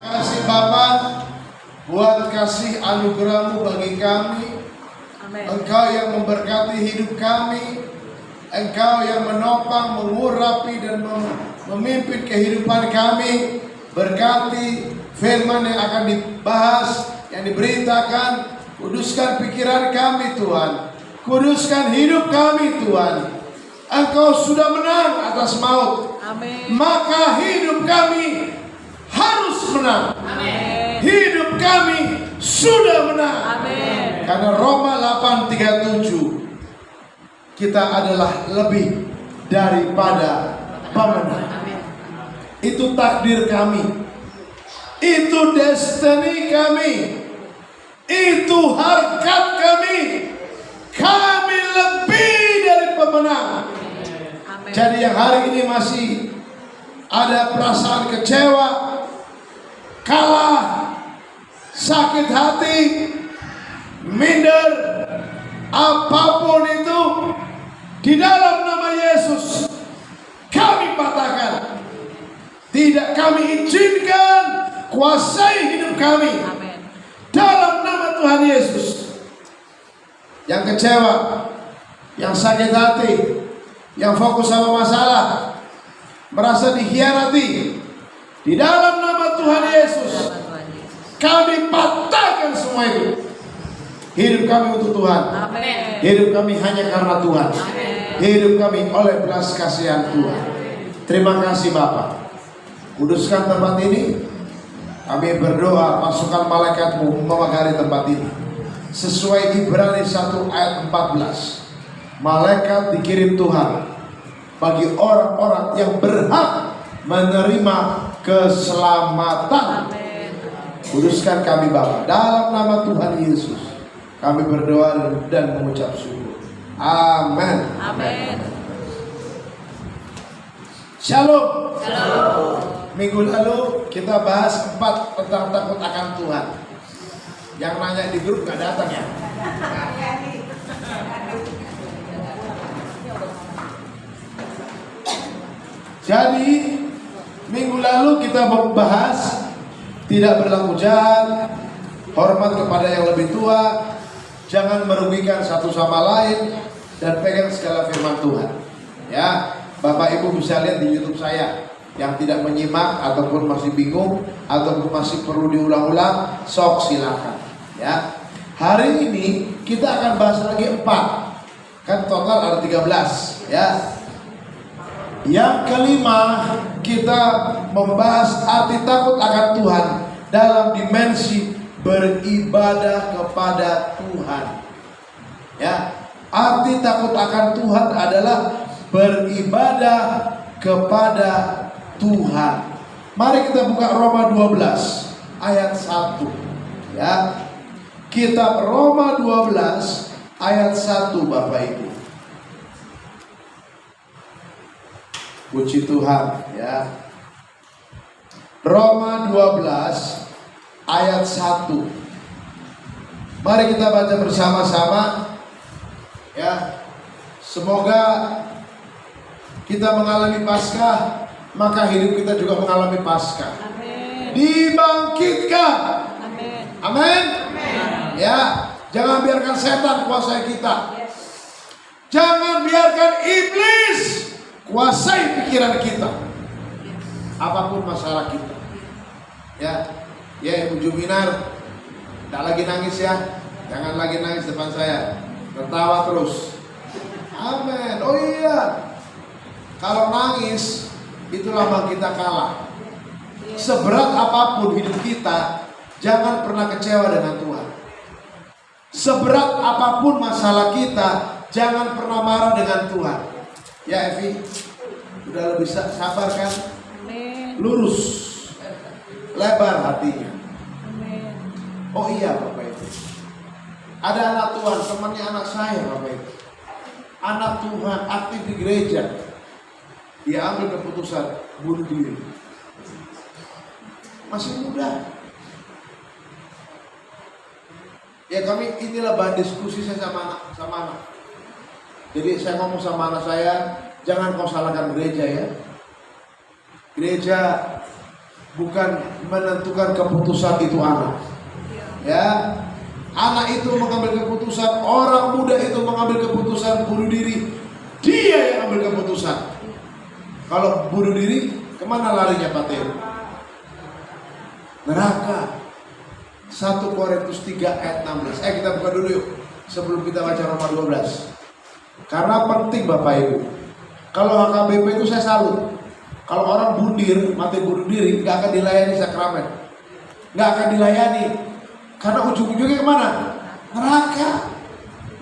Kasih Bapa buat kasih anugerah-Mu bagi kami. Amin. Engkau yang memberkati hidup kami. Engkau yang menopang, mengurapi dan memimpin kehidupan kami. Berkati firman yang akan dibahas, yang diberitakan. Kuduskan pikiran kami Tuhan. Kuduskan hidup kami Tuhan. Engkau sudah menang atas maut. Amin. Maka hidup kami harus menang. Amin. Hidup kami sudah menang. Amin. Karena Roma 8:37 kita adalah lebih daripada pemenang. Amin. Itu takdir kami. Itu destiny kami. Itu harkat kami. Kami lebih dari pemenang. Amin. Jadi yang hari ini masih ada perasaan kecewa, kalah, sakit hati, minder, apapun itu, di dalam nama Yesus kami patahkan. Tidak kami izinkan kuasai hidup kami. Amin. Dalam nama Tuhan Yesus. Yang kecewa, yang sakit hati, yang fokus sama masalah, merasa dikhianati, di dalam nama Tuhan Yesus kami patahkan semua itu. Hidup kami untuk Tuhan. Amin. Hidup kami hanya karena Tuhan. Amin. Hidup kami oleh belas kasihan Tuhan. Terima kasih Bapa. Kuduskan tempat ini. Kami berdoa pasukan malaikat-Mu memagari tempat ini. Sesuai Ibrani 1 ayat 14. Malaikat dikirim Tuhan bagi orang-orang yang berhak menerima keselamatan. Amin. Kuduskan kami Bapa, dalam nama Tuhan Yesus kami berdoa dan mengucap syukur. Amin. Amin. Shalom. Shalom. Minggu lalu kita bahas 4 tentang takut akan Tuhan. Yang nanya di grup gak datang ya? Jadi minggu lalu kita membahas tidak berlaku jahat, hormat kepada yang lebih tua, jangan merugikan satu sama lain, dan pegang segala firman Tuhan. Ya, Bapak Ibu bisa lihat di YouTube saya. Yang tidak menyimak ataupun masih bingung ataupun masih perlu diulang-ulang, sok silakan. Ya, hari ini kita akan bahas lagi 4. Kan total ada 13. Ya. Yang kelima, kita membahas arti takut akan Tuhan dalam dimensi beribadah kepada Tuhan. Ya, arti takut akan Tuhan adalah beribadah kepada Tuhan. Mari kita buka Roma 12 ayat 1. Ya. Kitab Roma 12 ayat 1 Bapak Ibu. Puji Tuhan ya. Roma 12 ayat 1. Mari kita baca bersama-sama ya. Semoga kita mengalami Paskah, maka hidup kita juga mengalami Paskah. Amin. Dibangkitkan. Amin. Amin. Ya, jangan biarkan setan kuasai kita. Jangan biarkan iblis kuasai pikiran kita. Apapun masalah kita. Ya, Ibu Juminar, tak lagi nangis ya. Jangan lagi nangis depan saya. Tertawa terus. Amin. Oh iya. Kalau nangis itu lambang kita kalah. Seberat apapun hidup kita, jangan pernah kecewa dengan Tuhan. Seberat apapun masalah kita, jangan pernah marah dengan Tuhan. Ya Evi, udah lebih sabar kan? Amin. Lurus, lebar hatinya. Amin. Oh iya Bapak Ibu, ada anak Tuhan, temannya anak saya Bapak Ibu. Anak Tuhan aktif di gereja. Dia ambil keputusan bunuh diri. Masih muda. Ya kami inilah bahan diskusi saya sama anak. Jadi saya ngomong sama anak saya, jangan kau salahkan gereja ya. Gereja bukan menentukan keputusan itu anak. Ya, anak itu mengambil keputusan, orang muda itu mengambil keputusan bunuh diri. Dia yang ambil keputusan. Kalau bunuh diri, kemana larinya Pak Teo? Neraka. 1 Korintus 3 ayat 16. Kita buka dulu yuk sebelum kita baca Roma 12. Karena penting Bapak Ibu. Kalau HKBP itu saya salut. Kalau orang mati bunuh diri, nggak akan dilayani sakramen, nggak akan dilayani, karena ujung-ujungnya kemana? Neraka.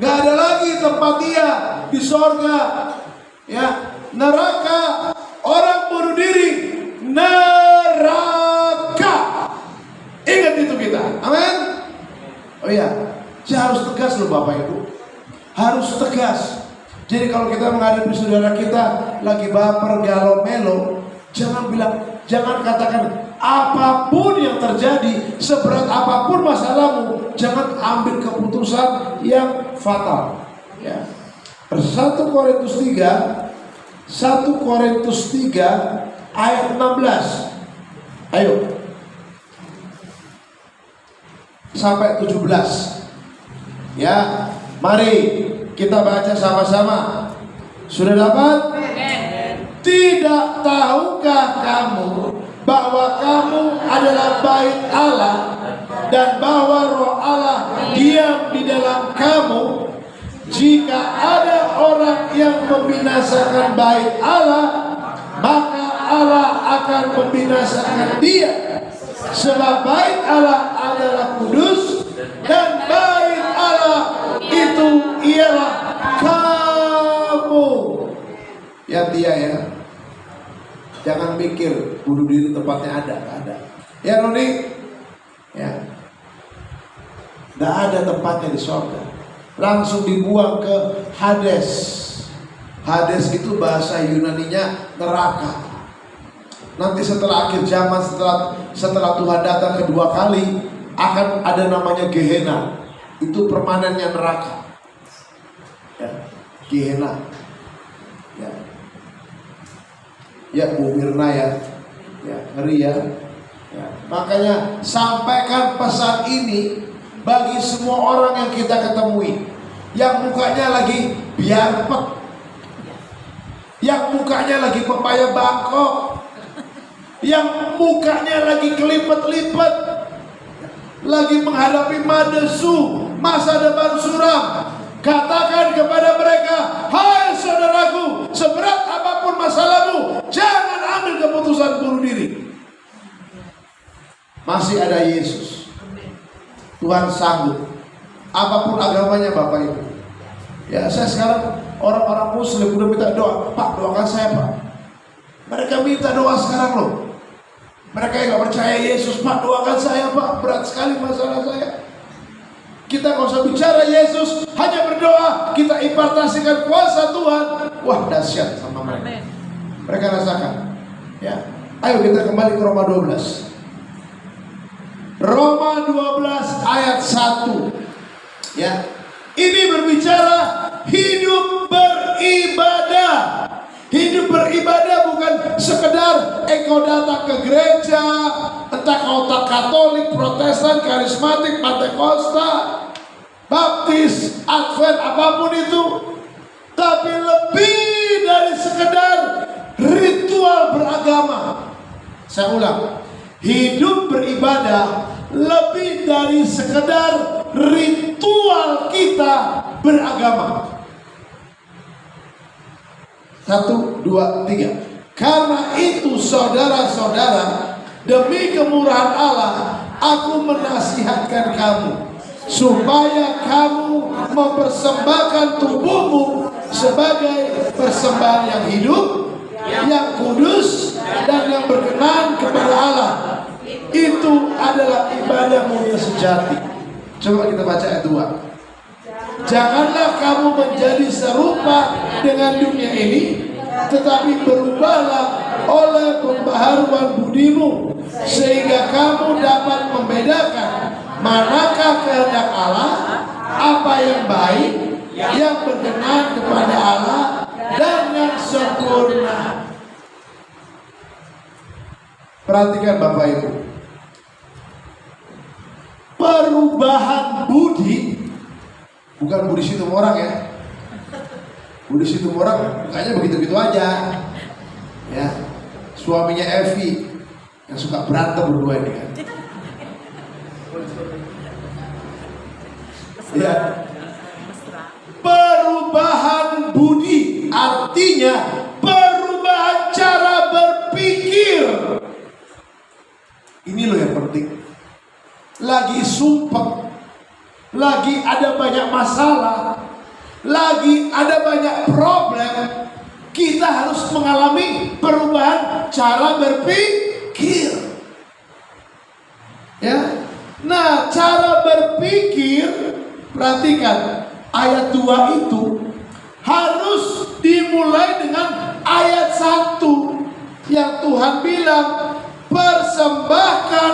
Nggak ada lagi tempat dia di sorga. Ya, neraka. Orang bunuh diri, neraka. Ingat itu kita. Amin. Oh iya, saya harus tegas loh Bapak Ibu. Harus tegas. Jadi kalau kita menghadapi saudara kita lagi baper, galau, melo, jangan katakan apapun yang terjadi, seberat apapun masalahmu, jangan ambil keputusan yang fatal. Ya. 1 Korintus 3 ayat 16. Ayo. Sampai 17. Ya, mari kita baca sama-sama. Sudah dapat? Tidak tahukah kamu bahwa kamu adalah bait Allah dan bahwa Roh Allah diam di dalam kamu? Jika ada orang yang membinasakan bait Allah, maka Allah akan membinasakan dia. Sebab bait Allah adalah kudus dan bait Allah itu ialah kamu. Ya dia ya. Jangan mikir bunuh diri tempatnya ada. Ya Roni. Ya. Tidak ada tempatnya di surga. Langsung dibuang ke Hades. Hades itu bahasa Yunaninya neraka. Nanti setelah akhir zaman, setelah Tuhan datang kedua kali, akan ada namanya Gehenna. Itu permanennya neraka. Ya, Gehenna. Ya Bu Mirna ya, ngeri ya. Makanya sampaikan pesan ini bagi semua orang yang kita ketemui, yang mukanya lagi biarpet, yang mukanya lagi pepaya Bangkok, yang mukanya lagi kelipet-lipet, lagi menghadapi madesu, masa depan suram. Katakan kepada mereka, hai saudaraku, seberat apapun masalahmu, jangan ambil keputusan bunuh diri. Masih ada Yesus. Tuhan sanggup. Apapun agamanya Bapak Ibu. Ya, saya sekarang orang-orang Muslim udah minta doa. Pak, doakan saya Pak. Mereka minta doa sekarang loh. Mereka yang gak percaya Yesus, Pak, doakan saya Pak, berat sekali masalah saya. Kita nggak usah bicara Yesus, hanya berdoa, kita impartasikan kuasa Tuhan. Wah, dahsyat sama mereka. Mereka rasakan. Ya, ayo kita kembali ke Roma 12. Roma 12 ayat 1. Ya, ini berbicara hidup beribadah. Hidup beribadah bukan sekedar engkau datang ke gereja, entah kau tak Katolik, Protestan, Karismatik, Pentakosta, Baptis, Advent, apapun itu, tapi lebih dari sekedar ritual beragama. Saya ulang, hidup beribadah lebih dari sekedar ritual kita beragama. 1, 2, 3. Karena itu saudara-saudara, demi kemurahan Allah, aku menasihatkan kamu supaya kamu mempersembahkan tubuhmu sebagai persembahan yang hidup, yang kudus, dan yang berkenan kepada Allah. Itu adalah ibadahmu yang sejati. Coba kita baca ayat 2. Janganlah kamu menjadi serupa dengan dunia ini, tetapi berubahlah oleh pembaharuan budimu, sehingga kamu dapat membedakan manakah kehendak Allah, apa yang baik, yang berkenan kepada Allah, dan yang sempurna. Perhatikan Bapak Ibu. Perubahan budi, bukan budi situ orang ya. Budi situ orang mukanya begitu-begitu aja. Ya. Suaminya Evi yang suka berantem berdua ini kan. Ya. Perubahan budi artinya perubahan cara berpikir. Ini loh yang penting. Lagi sumpah, lagi ada banyak masalah, lagi ada banyak problem, kita harus mengalami perubahan cara berpikir. Ya. Nah, cara berpikir, perhatikan ayat 2 itu harus dimulai dengan ayat 1 yang Tuhan bilang, persembahkan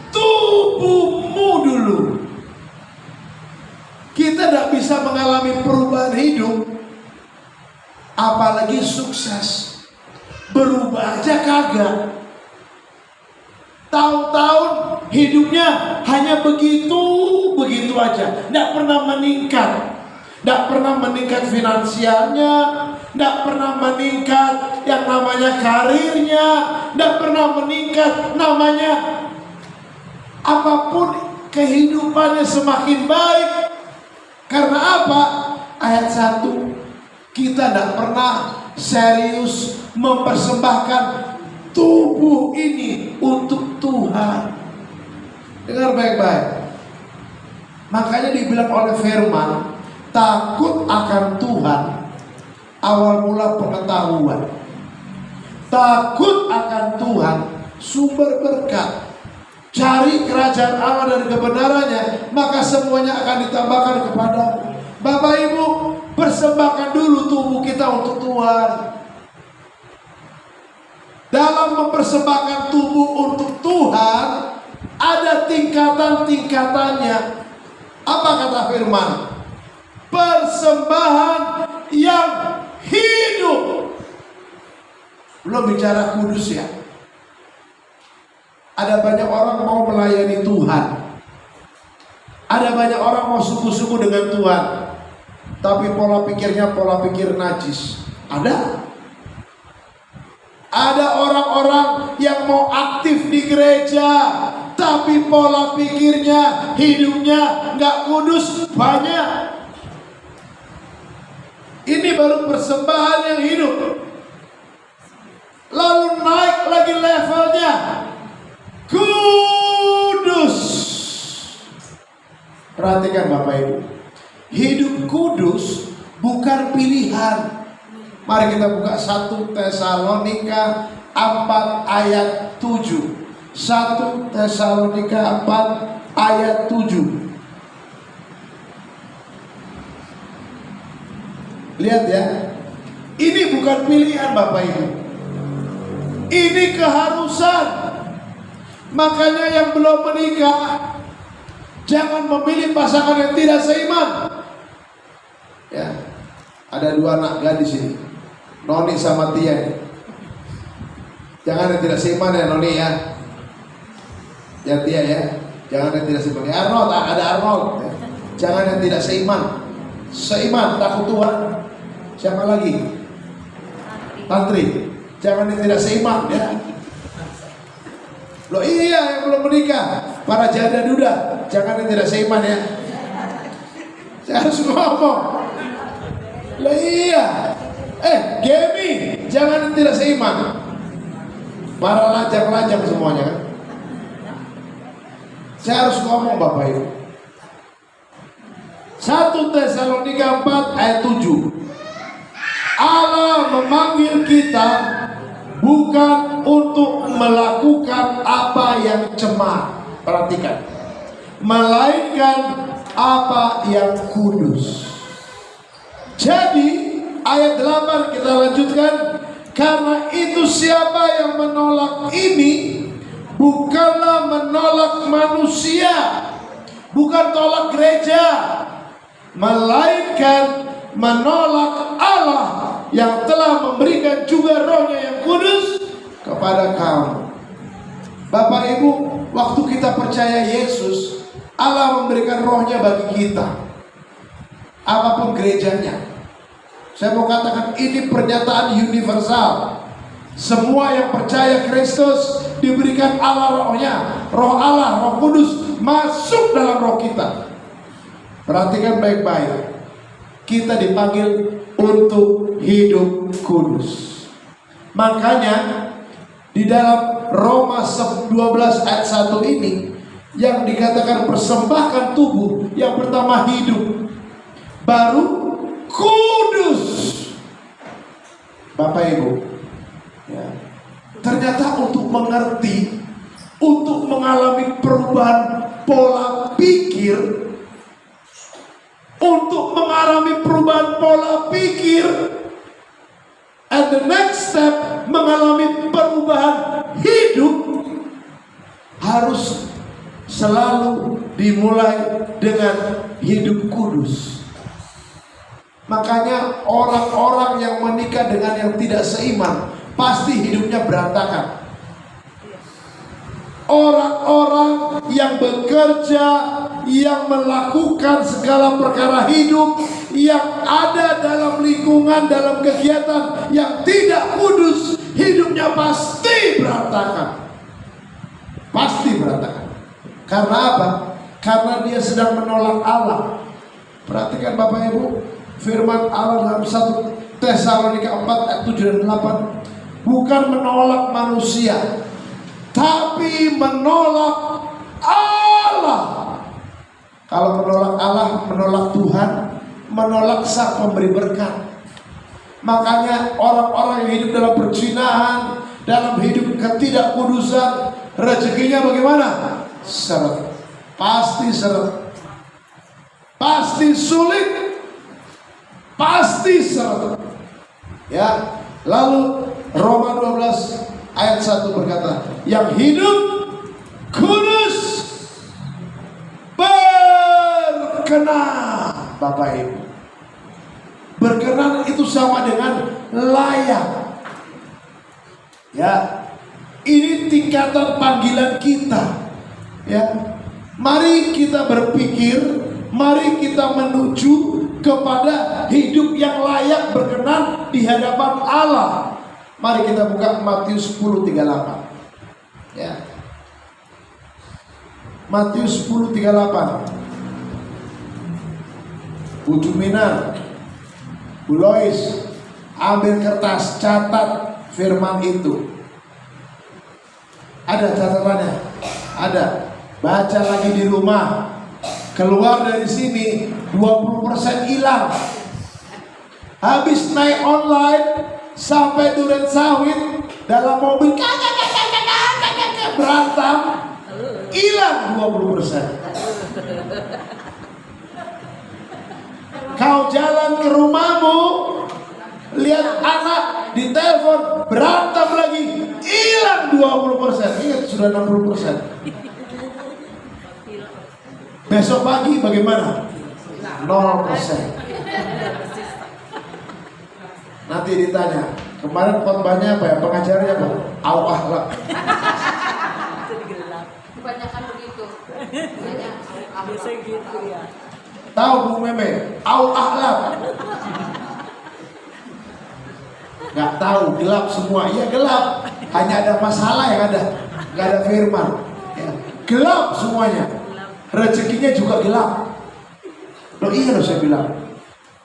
tubuhmu dulu. Kita tidak bisa mengalami perubahan hidup, apalagi sukses, berubah aja kagak. Tahun-tahun hidupnya hanya begitu aja, tidak pernah meningkat. Tidak pernah meningkat finansialnya, tidak pernah meningkat yang namanya karirnya, tidak pernah meningkat namanya apapun, kehidupannya semakin baik. Karena apa? Ayat 1, kita tidak pernah serius mempersembahkan tubuh ini untuk Tuhan. Dengar baik-baik. Makanya dibilang oleh firman, takut akan Tuhan awal mula pengetahuan. Takut akan Tuhan sumber berkat. Cari kerajaan Allah dan kebenarannya, maka semuanya akan ditambahkan kepada. Bapak Ibu, persembahkan dulu tubuh kita untuk Tuhan. Dalam mempersembahkan tubuh untuk Tuhan, ada tingkatan-tingkatannya. Apa kata firman? Persembahan yang hidup. Belum bicara kudus ya. Ada banyak orang mau melayani Tuhan. Ada banyak orang mau sungguh-sungguh dengan Tuhan, tapi pola pikirnya pola pikir najis. Ada orang-orang yang mau aktif di gereja, tapi pola pikirnya, hidupnya nggak kudus, banyak. Ini baru persembahan yang hidup. Lalu naik lagi levelnya, kudus. Perhatikan Bapak Ibu, hidup kudus bukan pilihan. Mari kita buka 1 Tesalonika 4 ayat 7. 1 Tesalonika 4 ayat 7. Lihat ya, ini bukan pilihan Bapak Ibu, ini keharusan. Makanya yang belum menikah, jangan memilih pasangan yang tidak seiman. Ya, ada 2 anak gadis ini, Noni sama Tia. Jangan yang tidak seiman ya Noni ya. Ya Tia ya, jangan yang tidak seiman. Ya Arnold, ada Arnold. Ya. Jangan yang tidak seiman. Seiman, takut Tuhan. Siapa lagi? Tantri. Jangan yang tidak seiman ya. Loh iya, yang belum menikah, para janda duda, jangan yang tidak seiman ya. Saya harus ngomong. Loh iya. Gemi, jangan yang tidak seiman. Para lajang-lajang semuanya kan. Saya harus ngomong Bapak Ibu. 1 Tesalonika 4 ayat 7. Allah memanggil kita bukan untuk melakukan apa yang cemar, perhatikan, melainkan apa yang kudus. Jadi ayat 8 kita lanjutkan. Karena itu siapa yang menolak ini bukanlah menolak manusia, bukan tolak gereja, melainkan menolak Allah yang telah memberikan juga rohnya yang kudus kepada kamu. Bapak Ibu, waktu kita percaya Yesus, Allah memberikan rohnya bagi kita. Apapun gerejanya, saya mau katakan ini pernyataan universal. Semua yang percaya Kristus diberikan Allah rohnya. Roh Allah, Roh Kudus masuk dalam roh kita. Perhatikan baik-baik. Kita dipanggil untuk hidup kudus. Makanya di dalam Roma 12 ayat 1 ini yang dikatakan persembahkan tubuh, yang pertama hidup, baru kudus. Bapak Ibu, ya, ternyata untuk mengerti, untuk mengalami perubahan pola pikir, untuk mengalami perubahan pola pikir, and the next step mengalami perubahan hidup, harus selalu dimulai dengan hidup kudus. Makanya orang-orang yang menikah dengan yang tidak seiman pasti hidupnya berantakan. Orang-orang yang bekerja, yang melakukan segala perkara hidup, yang ada dalam lingkungan, dalam kegiatan yang tidak kudus, hidupnya pasti berantakan. Pasti berantakan. Karena apa? Karena dia sedang menolak Allah. Perhatikan Bapak Ibu, firman Allah dalam 1 Tesalonika 4 ayat 7 dan 8. Bukan menolak manusia, tapi menolak Allah. Kalau menolak Allah, menolak Tuhan, menolak Sang Pemberi berkat. Makanya orang-orang yang hidup dalam perzinahan, dalam hidup ketidakkudusan, rezekinya bagaimana? Seret. Pasti seret. Pasti sulit. Pasti seret. Ya. Lalu Roma 12 ayat 1 berkata, yang hidup kudus berkenan. Bapak Ibu, berkenan itu sama dengan layak. Ya, ini tingkatan panggilan kita. Ya, mari kita berpikir, mari kita menuju kepada hidup yang layak berkenan di hadapan Allah. Mari kita buka Matius 10:38. Ya. Matius 10:38. Bu Juminar, Bu Lois, ambil kertas, catat firman itu. Ada catatannya? Ada. Baca lagi di rumah. Keluar dari sini 20% hilang. Habis naik online sampai Duren Sawit dalam mobil berantem, hilang 20%. Kau jalan ke rumahmu, lihat anak di telepon berantem lagi, hilang 20%. Ingat sudah 60%. Besok pagi bagaimana? 0%. Nanti ditanya, kemarin khotbahnya apa ya? Pengajarnya apa? Au akhlak. Kebanyakan begitu. Biasa gitu ya. Tahu Bu Meme? Au akhlak. Nggak tahu, gelap semua. Iya gelap. Hanya ada masalah yang ada. Nggak ada firman. Ya. Gelap semuanya. Rezekinya juga gelap. Loh iya loh saya bilang.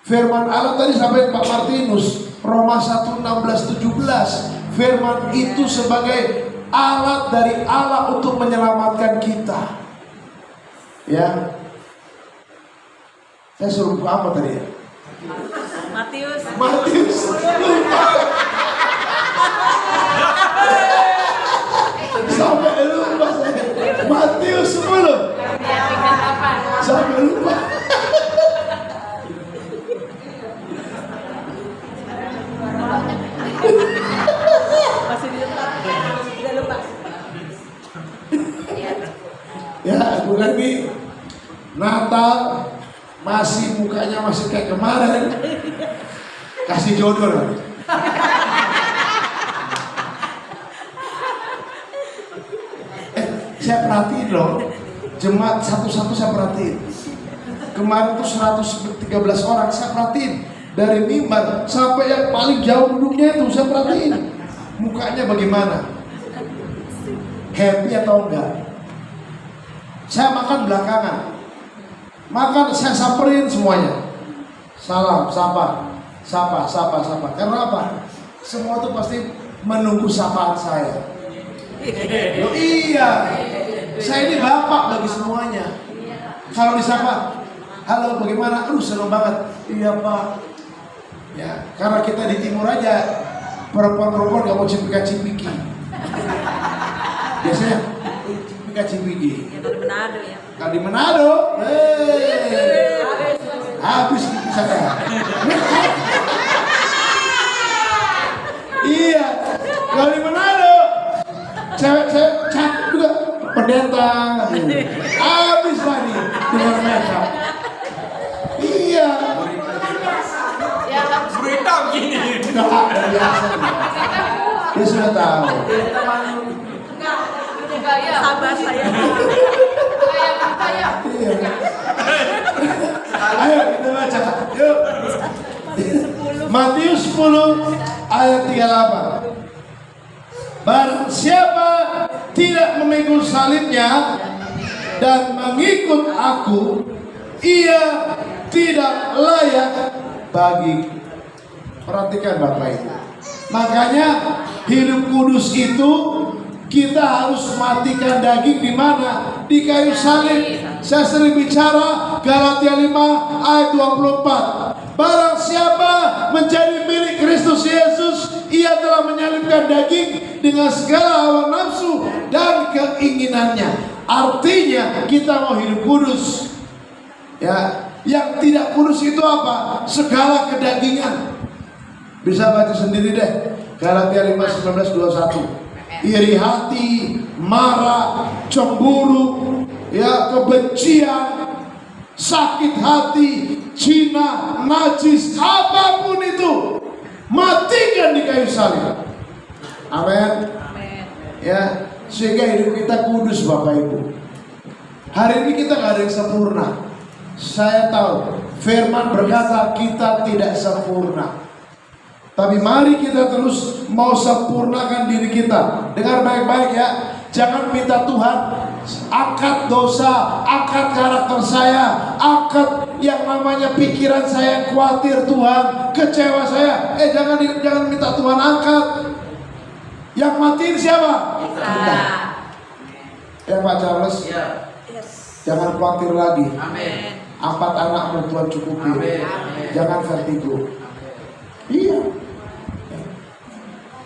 Firman Allah tadi sampai Pak Martinus, Roma 1:16-17. Firman itu sebagai alat dari Allah untuk menyelamatkan kita. Ya. Saya suruh buku apa tadi ya? Matius. Matius. Lupa. Sampai lupa saya. Matius 10. Sampai lupa. Masih di depan. Udah lupa. Ya, bukan ini Natal masih mukanya masih kayak kemarin. Kasih jodoh lah. Saya perhatiin loh, jemaat satu-satu saya perhatiin. Kemarin tuh 113 orang saya perhatiin, dari mimbar sampai yang paling jauh duduknya itu saya perhatiin. Mukanya bagaimana? Happy atau enggak? Saya makan belakangan. Makan saya samperin semuanya. Salam, sapa. Karena apa? Semua tuh pasti menunggu sapaan saya. Loh, iya. Saya ini bapak bagi semuanya. Kalau disapa, halo bagaimana? Seneng banget. Iya pak. Ya, karena kita di timur aja, perempuan-perempuan gak mau cipika-cipiki. Biasanya cipika-cipiki. Ya kalau di Manado ya. Kalau di Manado, habis saya. Iya, kalau di Manado, cewek-cewek cantik juga pendeta, habis lagi dengan makeup. Iya. Berita begini. Enggak, biasa. Dia sudah tahu. Sabar saya. Iya. Ayo kita baca. Yuk. Matius 10 ayat 38. Barang siapa tidak memikul salibnya dan mengikut aku, ia tidak layak bagi. Perhatikan Bapak Ibu. Makanya hidup kudus itu kita harus matikan daging di mana? Di kayu salib. Saya sering bicara Galatia 5 ayat 24. Barang siapa menjadi milik Kristus Yesus, ia telah menyalibkan daging dengan segala hawa nafsu dan keinginannya. Artinya kita mau hidup kudus. Ya, yang tidak kudus itu apa? Segala kedagingan. Bisa baca sendiri deh. Galatia 5:19-21. Iri hati, marah, cemburu, ya, kebencian, sakit hati, zina, najis, apapun itu, matikan di kayu salib. Amin. Ya, sehingga hidup kita kudus Bapak Ibu. Hari ini kita gak ada yang sempurna. Saya tahu firman berkata kita tidak sempurna. Tapi mari kita terus mau sempurnakan diri kita. Dengar baik-baik ya. Jangan minta Tuhan angkat dosa, angkat karakter saya, angkat yang namanya pikiran saya yang khawatir Tuhan, kecewa saya. Jangan minta Tuhan angkat. Yang matiin siapa? Kita. Ya Pak Charles. Jangan khawatir lagi. Amin. 4 anakmu Tuhan cukupi. Amin. Jangan vertigo. Iya.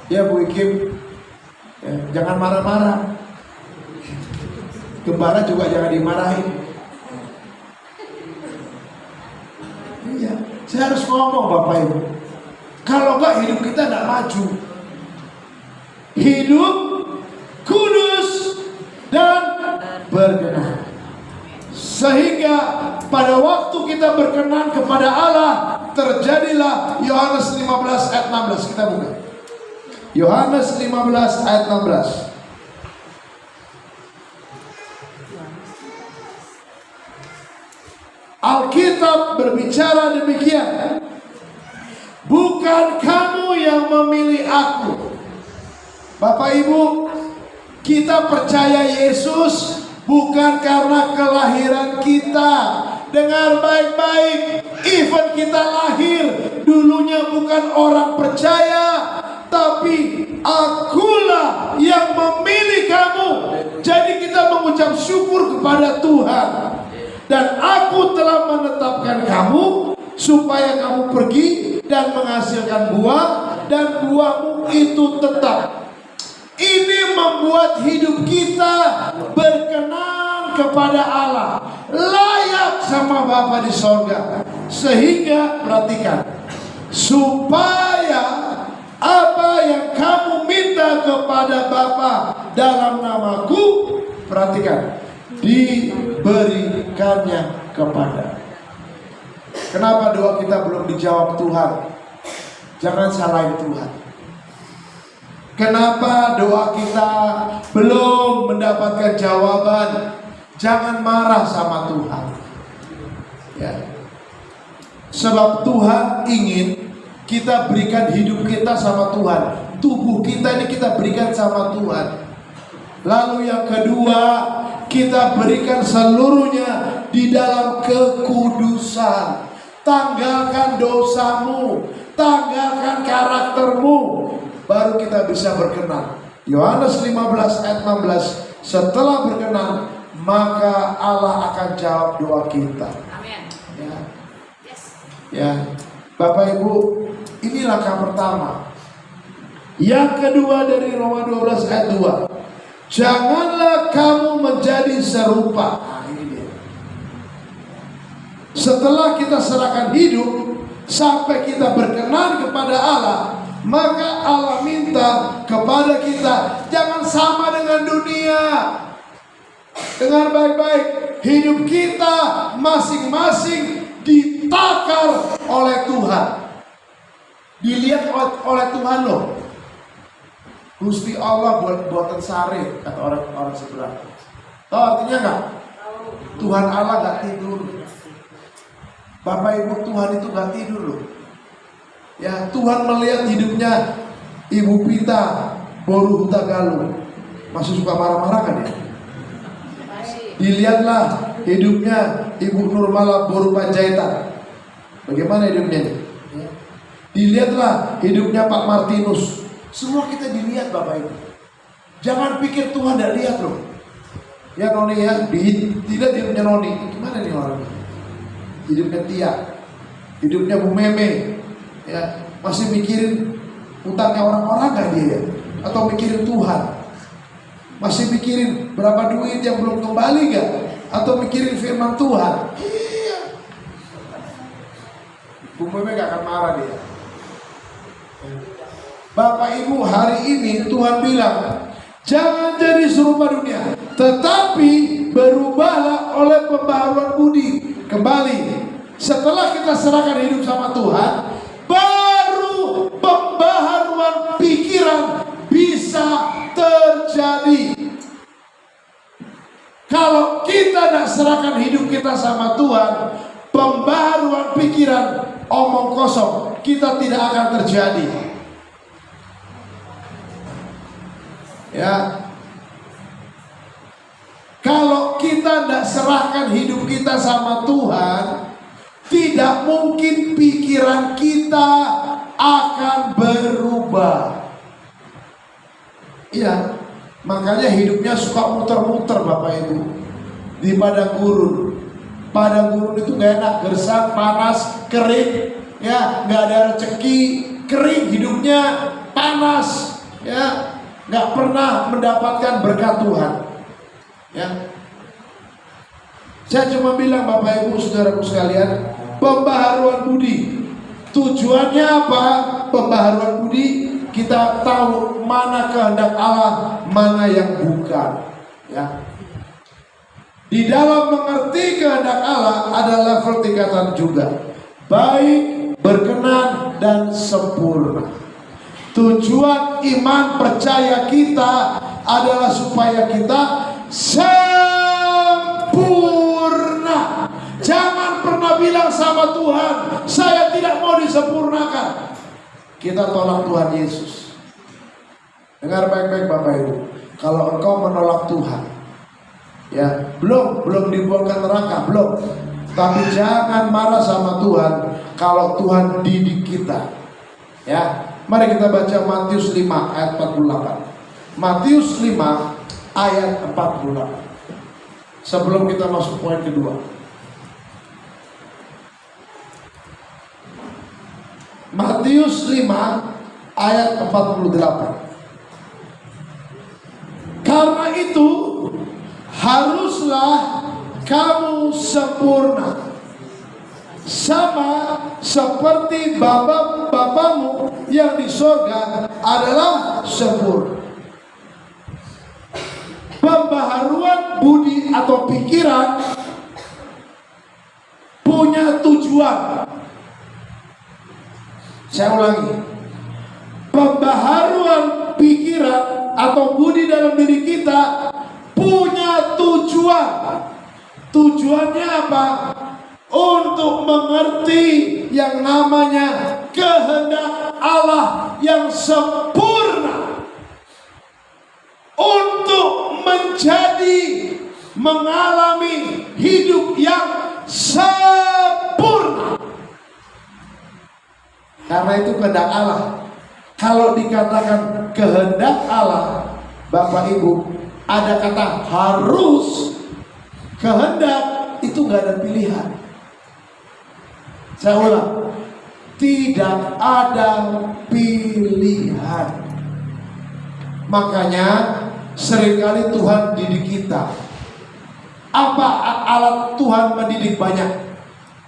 Ya Bu Ikim, ya, jangan marah-marah. Gembala juga jangan dimarahin. Iya, saya harus ngomong Bapak Ibu. Kalau enggak hidup kita enggak maju. Hidup kudus dan berkenan. Sehingga pada waktu kita berkenan kepada Allah, terjadilah Yohanes 15 ayat 16. Kita buka. Yohanes 15 ayat 16. Alkitab berbicara demikian. Bukan kamu yang memilih aku. Bapak Ibu, kita percaya Yesus bukan karena kelahiran kita. Dengar baik-baik, even kita lahir dulunya bukan orang percaya, tapi akulah yang memilih kamu. Jadi kita mengucap syukur kepada Tuhan. Dan aku telah menetapkan kamu supaya kamu pergi dan menghasilkan buah, dan buahmu itu tetap. Ini membuat hidup kita berkenan kepada Allah, layak sama Bapa di sorga. Sehingga perhatikan, supaya apa yang kamu minta kepada Bapa dalam namaku, perhatikan, diberikannya kepada. Kenapa doa kita belum dijawab Tuhan? Jangan salahin Tuhan. Kenapa doa kita belum mendapatkan jawaban? Jangan marah sama Tuhan. Ya. Sebab Tuhan ingin kita berikan hidup kita sama Tuhan. Tubuh kita ini kita berikan sama Tuhan. Lalu yang kedua, kita berikan seluruhnya di dalam kekudusan. Tanggalkan dosamu, tanggalkan karaktermu, baru kita bisa berkenan. Yohanes 15 ayat 16, setelah berkenan, maka Allah akan jawab doa kita. Amin. Ya. Ya, Bapak Ibu, ini langkah pertama. Yang kedua dari Roma 12 ayat 2, janganlah kamu menjadi serupa. Nah, ini dia. Setelah kita serahkan hidup sampai kita berkenan kepada Allah, maka Allah minta kepada kita jangan sama dengan dunia. Dengar baik-baik, hidup kita masing-masing ditakar oleh Tuhan, dilihat oleh Tuhan loh. Gusti Allah buatan sare, kata orang sebelah. Tahu artinya nggak? Tuhan Allah nggak tidur. Bapak Ibu, Tuhan itu nggak tidur loh. Ya, Tuhan melihat hidupnya Ibu Pita Boru Huta Galuh. Masih suka marah-marah kan ya? Dilihatlah hidupnya Ibu Nurmala Boru Panjaitan. Bagaimana hidupnya? Dilihatlah hidupnya Pak Martinus. Semua kita dilihat Bapak Ibu. Jangan pikir Tuhan tidak lihat loh. Ya Noni ya, dilihat hidupnya Noni. Gimana nih orang? Hidupnya Tia, hidupnya Bu Meme, ya masih mikirin utangnya orang-orang gak dia ya? Atau mikirin Tuhan? Masih mikirin berapa duit yang belum kembali gak? Atau mikirin firman Tuhan? Iya. Bu Meme gak akan marah dia. Bapak Ibu, hari ini Tuhan bilang, jangan jadi serupa dunia, tetapi berubahlah oleh pembaharuan budi. Kembali, setelah kita serahkan hidup sama Tuhan, baru pembaharuan pikiran bisa terjadi. Kalau kita tidak serahkan hidup kita sama Tuhan, pembaharuan pikiran omong kosong, kita tidak akan terjadi. Ya, kalau kita tidak serahkan hidup kita sama Tuhan, tidak mungkin pikiran kita akan berubah. Iya, makanya hidupnya suka muter-muter Bapak Ibu di padang gurun. Padang gurun itu gak enak, gersang, panas, kering, ya, gak ada rezeki, kering hidupnya, panas, ya, gak pernah mendapatkan berkat Tuhan. Ya, saya cuma bilang Bapak Ibu saudaraku sekalian, pembaharuan budi. Tujuannya apa? Pembaharuan budi, kita tahu mana kehendak Allah, mana yang bukan. Ya. Di dalam mengerti kehendak Allah ada level tingkatan juga. Baik, berkenan, dan sempurna. Tujuan iman percaya kita adalah supaya kita sempurna. Jangan pernah bilang sama Tuhan, saya tidak mau disempurnakan. Kita tolak Tuhan Yesus. Dengar baik-baik Bapak Ibu, kalau engkau menolak Tuhan, ya belum dibuang ke neraka, belum. Tapi jangan marah sama Tuhan kalau Tuhan didik kita. Ya, mari kita baca Matius 5 ayat 48. Matius 5 ayat 48. Sebelum kita masuk poin kedua. Matius 5 ayat 48. Karena itu haruslah kamu sempurna, sama seperti Bapamu yang di sorga adalah sempurna. Pembaharuan budi atau pikiran punya tujuan. Saya ulangi, pembaharuan pikiran atau budi dalam diri kita punya tujuan. Tujuannya apa? Untuk mengerti yang namanya kehendak Allah yang sempurna, untuk mengalami hidup yang sempurna. Karena itu kehendak Allah. Kalau dikatakan kehendak Allah, Bapak Ibu, ada kata harus. Kehendak itu gak ada pilihan. Saya ulang, tidak ada pilihan. Makanya seringkali Tuhan didik kita. Apa alat Tuhan mendidik banyak?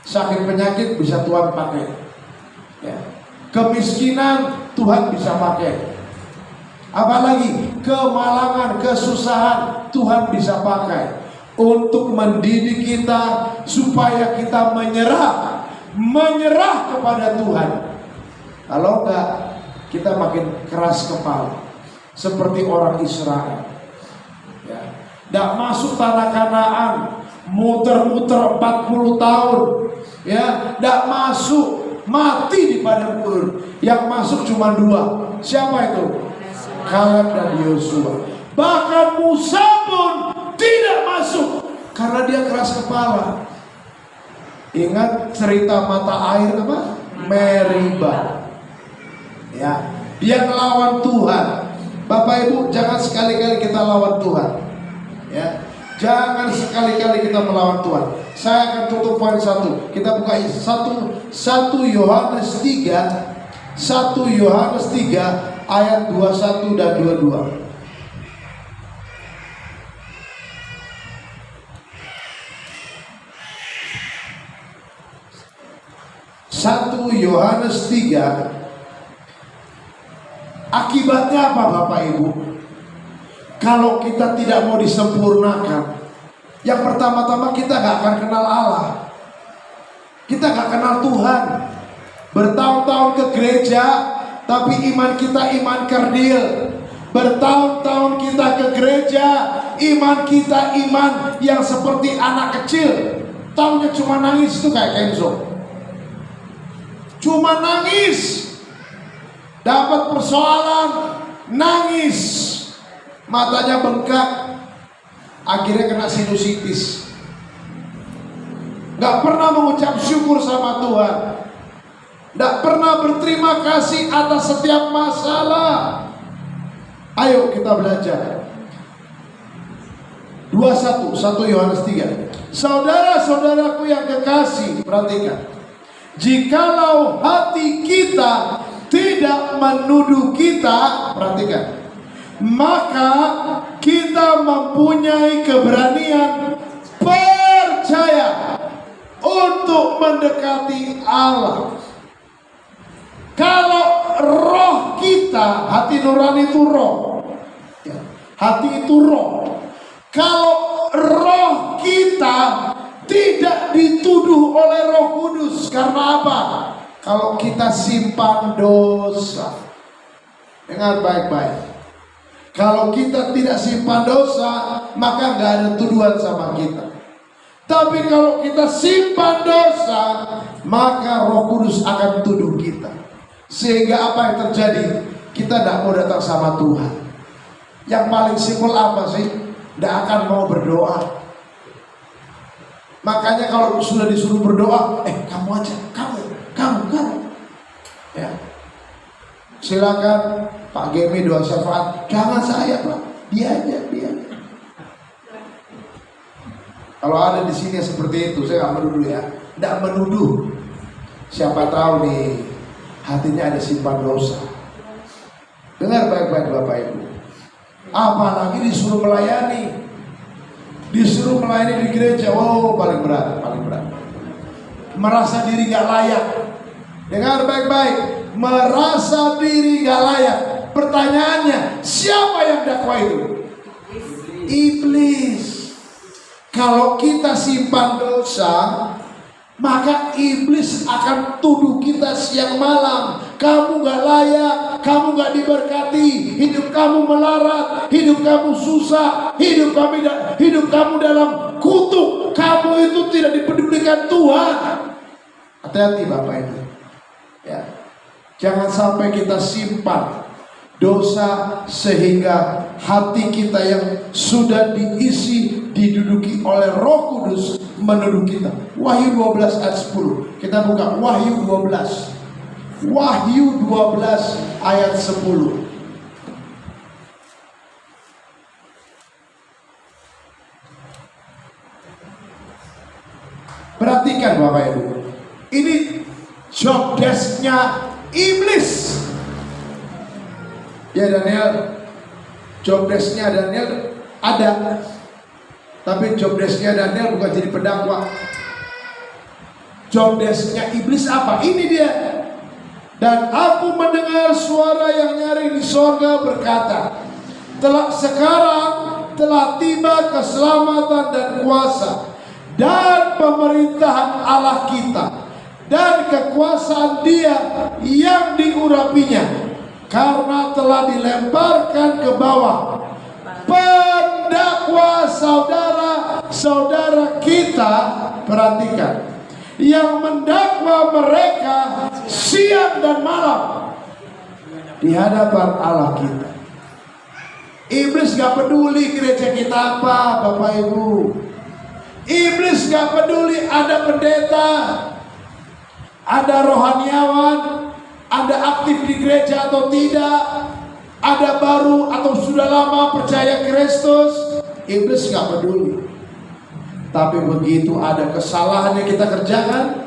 Sakit penyakit bisa Tuhan pakai, ya. Kemiskinan Tuhan bisa pakai. Apalagi kemalangan, kesusahan Tuhan bisa pakai untuk mendidik kita supaya kita menyerah kepada Tuhan. Kalau enggak, kita makin keras kepala seperti orang Israel, ya. Enggak masuk tanah Kanaan, muter-muter 40 tahun, ya, enggak masuk, mati di padang gurun. Yang masuk cuma 2. Siapa itu? Kaleb dan Yosua. Bahkan Musa pun tidak masuk karena dia keras kepala. Ingat cerita mata air apa? Meriba. Ya, dia melawan Tuhan. Bapak Ibu, jangan sekali-kali kita lawan Tuhan. Ya, jangan sekali-kali kita melawan Tuhan. Saya akan tutup poin 1. Kita buka 1 Yohanes 3. 1 Yohanes 3 ayat 21 dan 22. 1 Yohanes 3. Akibatnya apa Bapak Ibu? Kalau kita tidak mau disempurnakan, yang pertama-tama kita gak akan kenal Allah. Kita gak kenal Tuhan. Bertahun-tahun ke gereja, tapi iman kita iman kerdil. Bertahun-tahun kita ke gereja, iman kita iman yang seperti anak kecil. Taunya cuma nangis, itu kayak Kenzo. Cuma nangis. Dapat persoalan, nangis. Matanya bengkak, akhirnya kena sinusitis. Gak pernah mengucap syukur sama Tuhan. Gak pernah berterima kasih atas setiap masalah. Ayo kita belajar. 1 Yohanes 3. Saudara-saudaraku yang kekasih, perhatikan. Jikalau hati kita tidak menuduh kita, perhatikan, maka kita mempunyai keberanian percaya untuk mendekati Allah. Kalau roh kita, hati nurani itu roh, hati itu roh. Kalau roh kita tidak dituduh oleh Roh Kudus, karena apa? Kalau kita simpan dosa. Dengar baik-baik. Kalau kita tidak simpan dosa, maka nggak ada tuduhan sama kita. Tapi kalau kita simpan dosa, maka Roh Kudus akan tuduh kita. Sehingga apa yang terjadi? Kita tidak mau datang sama Tuhan. Yang paling simpel apa sih? Tidak akan mau berdoa. Makanya kalau sudah disuruh berdoa, kamu aja, kamu. Ya. Silakan Pak Gemi doa syafaat. Jangan saya Pak, dia aja. Kalau ada di sini seperti itu, saya nggak menuduh ya, tidak menuduh. Siapa tahu nih hatinya ada simpan dosa. Dengar baik-baik Bapak Ibu. Apalagi disuruh melayani. Disuruh melayani di gereja, paling berat. Merasa diri gak layak. Dengar baik-baik, merasa diri gak layak. Pertanyaannya, siapa yang dakwa itu? Iblis. Kalau kita simpan dosa, maka iblis akan tuduh kita siang malam. Kamu gak layak, kamu gak diberkati, hidup kamu melarat, hidup kamu susah, hidup kamu dalam kutuk, kamu itu tidak dipedulikan Tuhan. Hati-hati Bapak Ibu. Ya. Jangan sampai kita simpan dosa sehingga hati kita yang sudah diisi, diduduki oleh Roh Kudus menuduh kita. Wahyu 12 ayat 10. Kita buka Wahyu 12. Wahyu 12 ayat 10. Perhatikan Bapak Ibu. Ini job desk-nya iblis. Ya Daniel, job desk-nya Daniel ada. Tapi job desk-nya Daniel bukan jadi pendakwa. Job desk-nya iblis apa? Ini dia. Dan aku mendengar suara yang nyaring di sorga berkata, sekarang telah tiba keselamatan dan kuasa dan pemerintahan Allah kita dan kekuasaan Dia yang diurapinya, karena telah dilemparkan ke bawah pendakwa saudara-saudara kita. Perhatikan, yang mendakwa mereka siang dan malam di hadapan Allah kita. Iblis gak peduli gereja kita apa, Bapak Ibu. Iblis gak peduli ada pendeta, ada rohaniawan, ada aktif di gereja atau tidak, ada baru atau sudah lama percaya Kristus. Iblis gak peduli. Tapi begitu ada kesalahan yang kita kerjakan,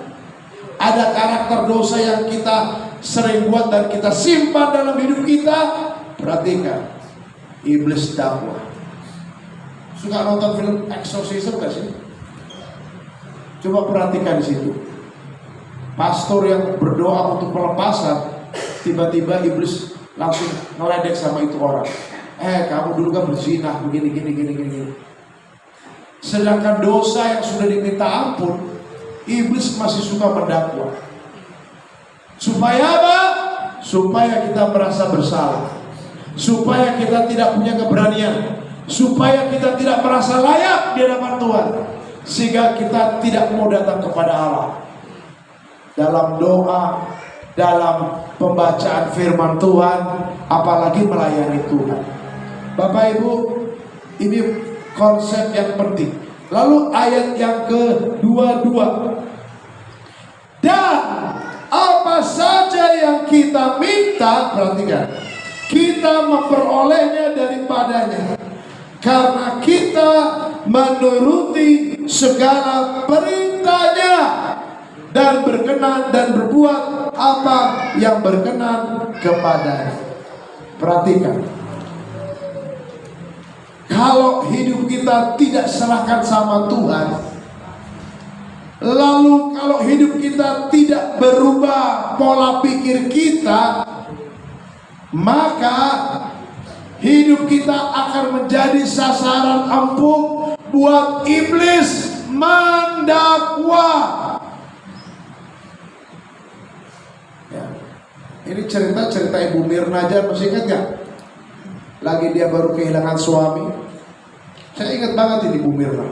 ada karakter dosa yang kita sering buat dan kita simpan dalam hidup kita, perhatikan, iblis dakwah. Suka nonton film exorcism gak sih? Coba perhatikan di situ. Pastor yang berdoa untuk pelepasan, tiba-tiba iblis langsung ngeledek sama itu orang. Kamu dulu kan berzina, begini. Sedangkan dosa yang sudah diminta ampun, iblis masih suka mendakwa. Supaya apa? Supaya kita merasa bersalah, supaya kita tidak punya keberanian, supaya kita tidak merasa layak di hadapan Tuhan, sehingga kita tidak mau datang kepada Allah dalam doa, dalam pembacaan firman Tuhan, apalagi melayani Tuhan. Bapak Ibu, ini konsep yang penting. Lalu ayat yang ke-22, dan apa saja yang kita minta, perhatikan, kita memperolehnya daripadanya, karena kita menuruti segala perintahnya dan berkenan dan berbuat apa yang berkenan kepadanya. Perhatikan, kalau hidup kita tidak serahkan sama Tuhan, lalu kalau hidup kita tidak berubah pola pikir kita, maka hidup kita akan menjadi sasaran empuk buat iblis mendakwa. Ya. Ini cerita Ibu Mirna aja, masih ingat gak? Lagi dia baru kehilangan suami. Saya ingat banget ini Bu Mirna.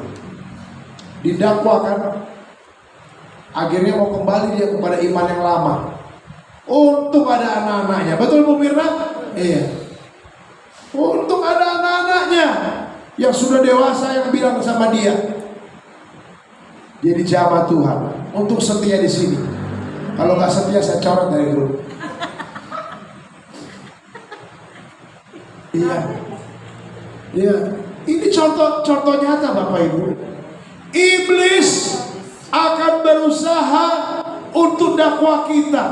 Didakwa kan, akhirnya mau kembali dia kepada iman yang lama. Untung ada anak-anaknya. Betul Bu Mirna? Iya. Untung ada anak-anaknya yang sudah dewasa yang bilang sama dia, jadi jamaah Tuhan, untuk setia di sini. Kalau nggak setia saya coret dari grup. Iya. Iya. Ini contoh nyata Bapak Ibu. Iblis akan berusaha untuk dakwah kita.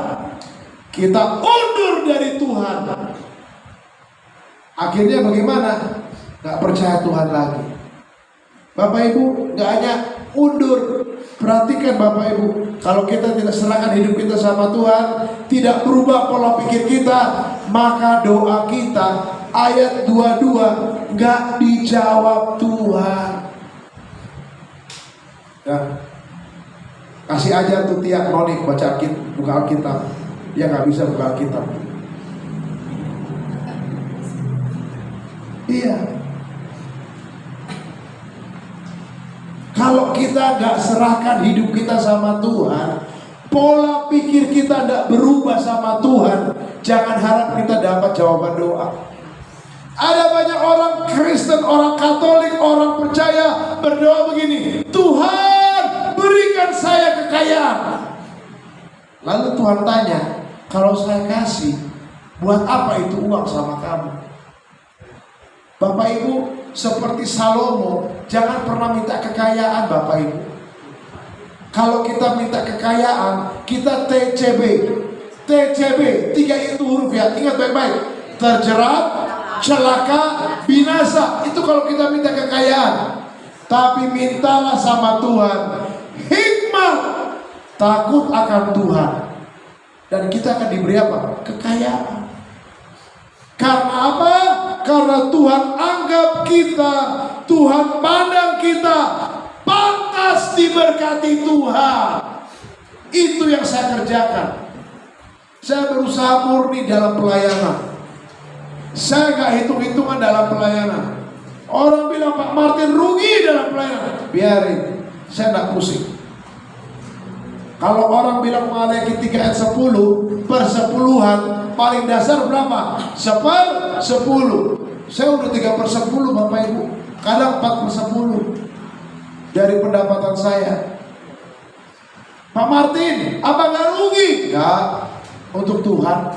Kita undur dari Tuhan. Akhirnya bagaimana? Gak percaya Tuhan lagi. Bapak Ibu, gak hanya undur. Perhatikan Bapak Ibu, kalau kita tidak serahkan hidup kita sama Tuhan, tidak berubah pola pikir kita, maka doa kita, ayat 22, gak dijawab Tuhan. Ya. Kasih aja tuh tiap Nonik buka Alkitab. Dia gak bisa buka Alkitab. Iya. Kalau kita nggak serahkan hidup kita sama Tuhan, pola pikir kita tidak berubah sama Tuhan, jangan harap kita dapat jawaban doa. Ada banyak orang Kristen, orang Katolik, orang percaya berdoa begini, Tuhan berikan saya kekayaan. Lalu Tuhan tanya, kalau saya kasih, buat apa itu uang sama kamu? Bapak Ibu, seperti Salomo, jangan pernah minta kekayaan Bapak Ibu. Kalau kita minta kekayaan, kita TCB. TCB, 3 itu huruf ya, ingat baik-baik. Terjerat, celaka, binasa. Itu kalau kita minta kekayaan. Tapi mintalah sama Tuhan hikmat, takut akan Tuhan, dan kita akan diberi apa? Kekayaan. Karena apa? Karena Tuhan anggap kita, Tuhan pandang kita pantas diberkati Tuhan. Itu yang saya kerjakan. Saya berusaha murni dalam pelayanan. Saya gak hitung-hitungan dalam pelayanan. Orang bilang Pak Martin rugi dalam pelayanan, biarin, saya gak pusing. Kalau orang bilang Malaikat 3 ayat 10, persepuluhan paling dasar berapa? 10. Saya udah 3/10 Bapak Ibu, kadang 4/10 dari pendapatan saya. Pak Martin, apa gak rugi? Enggak, untuk Tuhan.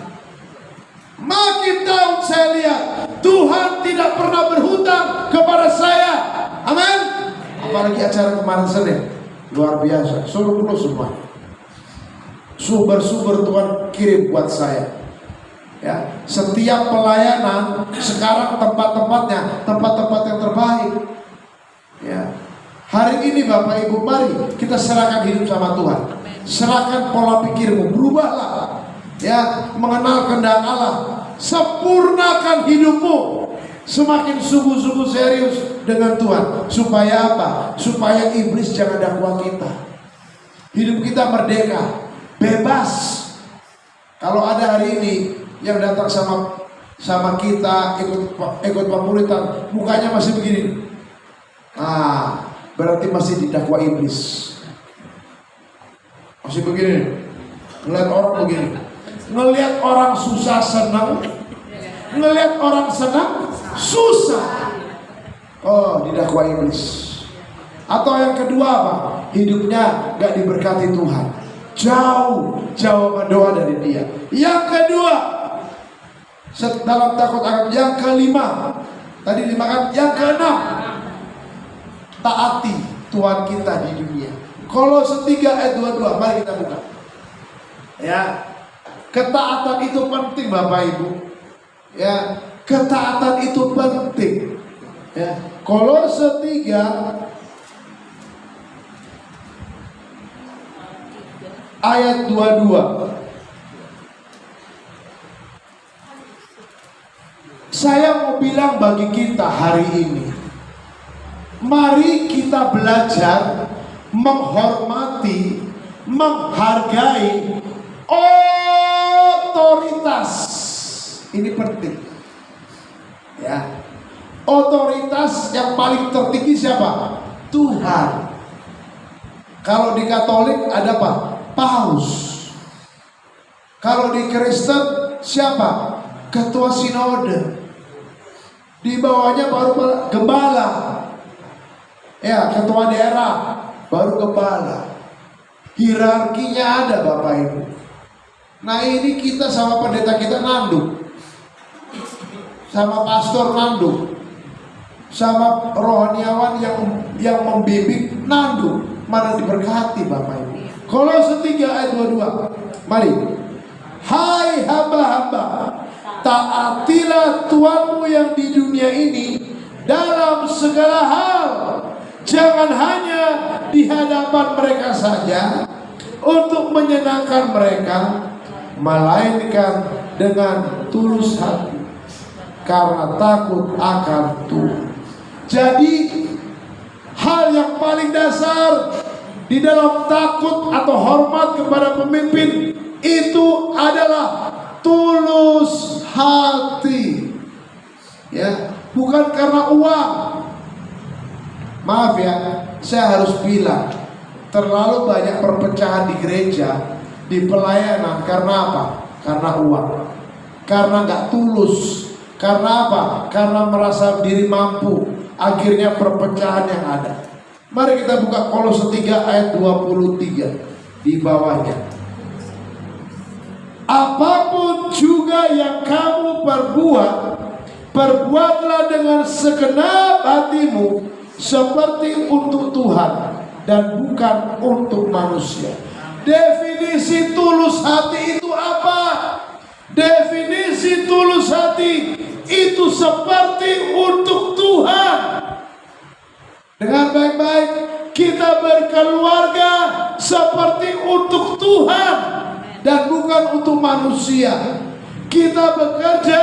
Makin tahun saya lihat Tuhan tidak pernah berhutang kepada saya. Amin. Apalagi acara kemarin Senin, luar biasa, suruh penuh semua. Sumber-sumber Tuhan kirim buat saya. Ya, setiap pelayanan sekarang tempat-tempatnya tempat-tempat yang terbaik. Ya, hari ini Bapak Ibu, mari kita serahkan hidup sama Tuhan. Serahkan pola pikirmu, berubahlah. Ya, mengenal kehendak Allah. Sempurnakan hidupmu. Semakin sungguh-sungguh serius dengan Tuhan. Supaya apa? Supaya iblis jangan dakwa kita. Hidup kita merdeka, bebas. Kalau ada hari ini yang datang sama kita ikut pemuritan, mukanya masih begini, berarti masih didakwa iblis. Masih begini, ngeliat orang begini, ngeliat orang susah senang, ngeliat orang senang susah. Oh, didakwa iblis. Atau yang kedua apa? Hidupnya gak diberkati Tuhan, jauh jawaban doa dari dia. Yang kedua, dalam takut akan. Yang kelima, tadi 5 kan. Yang keenam, taati Tuhan kita di dunia. Kolose 3 ayat 22, mari kita buka. Ya, ketaatan itu penting Bapak Ibu. Ya, ketaatan itu penting. Ya, Kolose 3 ayat 22. Saya mau bilang bagi kita hari ini, mari kita belajar menghormati, menghargai otoritas. Ini penting. Ya. Otoritas yang paling tertinggi siapa? Tuhan. Kalau di Katolik ada apa? Paus. Kalau di Kristen siapa? Ketua sinode. Di bawahnya baru gembala. Ya, ketua daerah, baru gembala. Hierarkinya ada Bapak Ibu. Nah, ini kita sama pendeta kita nanduk, sama pastor nanduk, sama rohaniawan yang membimbing nanduk. Mana diberkati Bapak Ibu. Kolose 3 ayat 22. Mari. Hai hamba-hamba, taatilah Tuhanmu yang di dunia ini dalam segala hal. Jangan hanya di hadapan mereka saja untuk menyenangkan mereka, melainkan dengan tulus hati karena takut akan Tuhan. Jadi hal yang paling dasar di dalam takut atau hormat kepada pemimpin itu adalah tulus hati. Ya, bukan karena uang. Maaf ya, saya harus bilang, terlalu banyak perpecahan di gereja, di pelayanan. Karena apa? Karena uang. Karena nggak tulus. Karena apa? Karena merasa diri mampu. Akhirnya perpecahan yang ada. Mari kita buka Kolose 3 ayat 23 di bawahnya. Apapun juga yang kamu perbuat, perbuatlah dengan segenap hatimu seperti untuk Tuhan dan bukan untuk manusia. Definisi tulus hati itu apa? Definisi tulus hati itu seperti untuk Tuhan. Dengar baik-baik, kita berkeluarga seperti untuk Tuhan dan bukan untuk manusia. Kita bekerja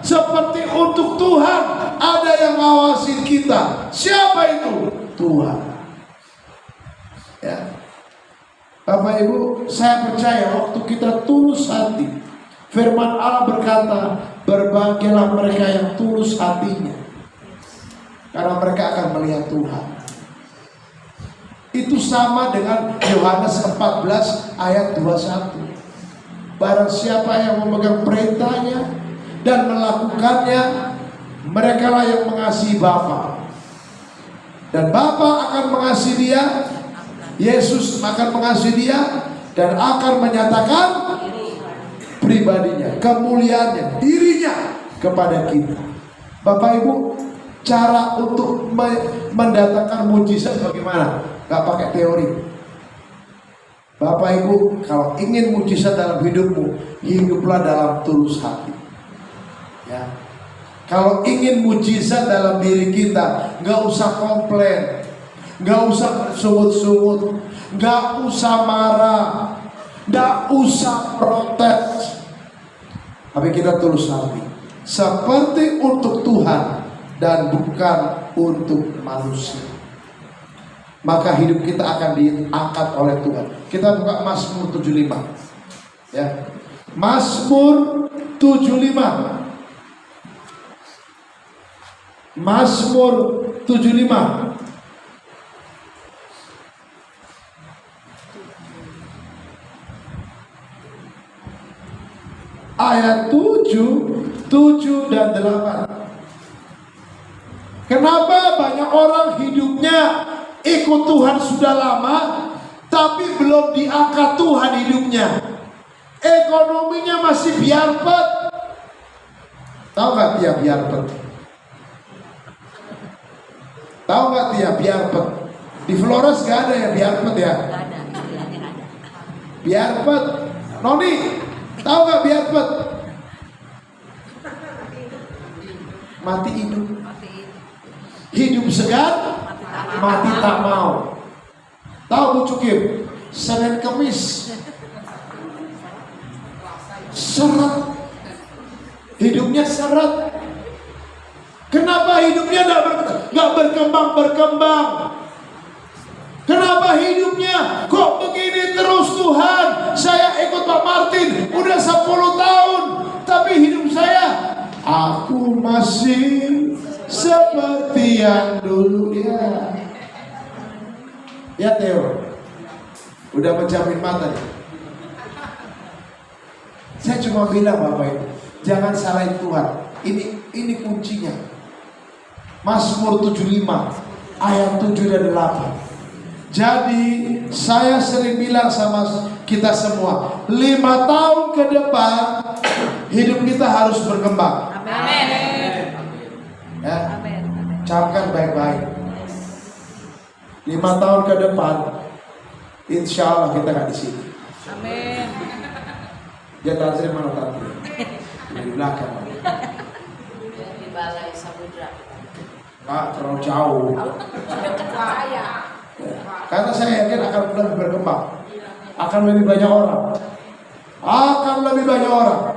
seperti untuk Tuhan. Ada yang ngawasin kita. Siapa itu? Tuhan. Ya. Bapak Ibu, saya percaya waktu kita tulus hati, firman Allah berkata, berbahagialah mereka yang tulus hatinya, karena mereka akan melihat Tuhan. Itu sama dengan Yohanes 14 ayat 21. Barang siapa yang memegang perintahnya dan melakukannya, merekalah yang mengasihi Bapa, dan Bapa akan mengasihi dia. Yesus akan mengasihi dia dan akan menyatakan pribadinya, kemuliaannya, dirinya kepada kita. Bapak Ibu, cara untuk mendatangkan mujizat bagaimana? Gak pakai teori. Bapak Ibu, kalau ingin mujizat dalam hidupmu, hiduplah dalam tulus hati. Ya. Kalau ingin mujizat dalam diri kita, gak usah komplain, gak usah bersungut-sungut, gak usah marah, gak usah protes. Tapi kita tulus hati, seperti untuk Tuhan dan bukan untuk manusia. Maka hidup kita akan diangkat oleh Tuhan. Kita buka Mazmur 75. Ya. Mazmur 75. Mazmur 75. Ayat 7 dan 8. Kenapa banyak orang hidupnya ikut Tuhan sudah lama, tapi belum diangkat Tuhan hidupnya? Ekonominya masih biarpet. Tahu nggak dia biarpet? Tahu nggak dia biarpet? Di Flores nggak ada ya biarpet ya? Biarpet. Noni, tahu nggak biarpet? Mati hidup. Hidup segan, mati tak mau. Tahu Bu Cukim? Senin Kemis seret. Hidupnya seret. Kenapa hidupnya nggak berkembang? Kenapa hidupnya kok begini terus Tuhan? Saya ikut Pak Martin udah 10 tahun, tapi hidup saya, aku masih seperti yang dulu ya. Ya Theo, udah menjamin mata nih. Saya cuma bilang Bapak Ibu, jangan salahin Tuhan. Ini kuncinya. Mazmur 75 ayat 7 dan 8. Jadi saya sering bilang sama kita semua, 5 tahun ke depan hidup kita harus berkembang. Amin. Ya, camkan baik-baik. 5 tahun ke depan, insya Allah kita nggak di sini. Amin. Dia Tazri mana tadi? Di belakang. Di Balai Samudra. Pak, terlalu jauh. Dekat saya. Karena saya yakin akan lebih berkembang, akan lebih banyak orang,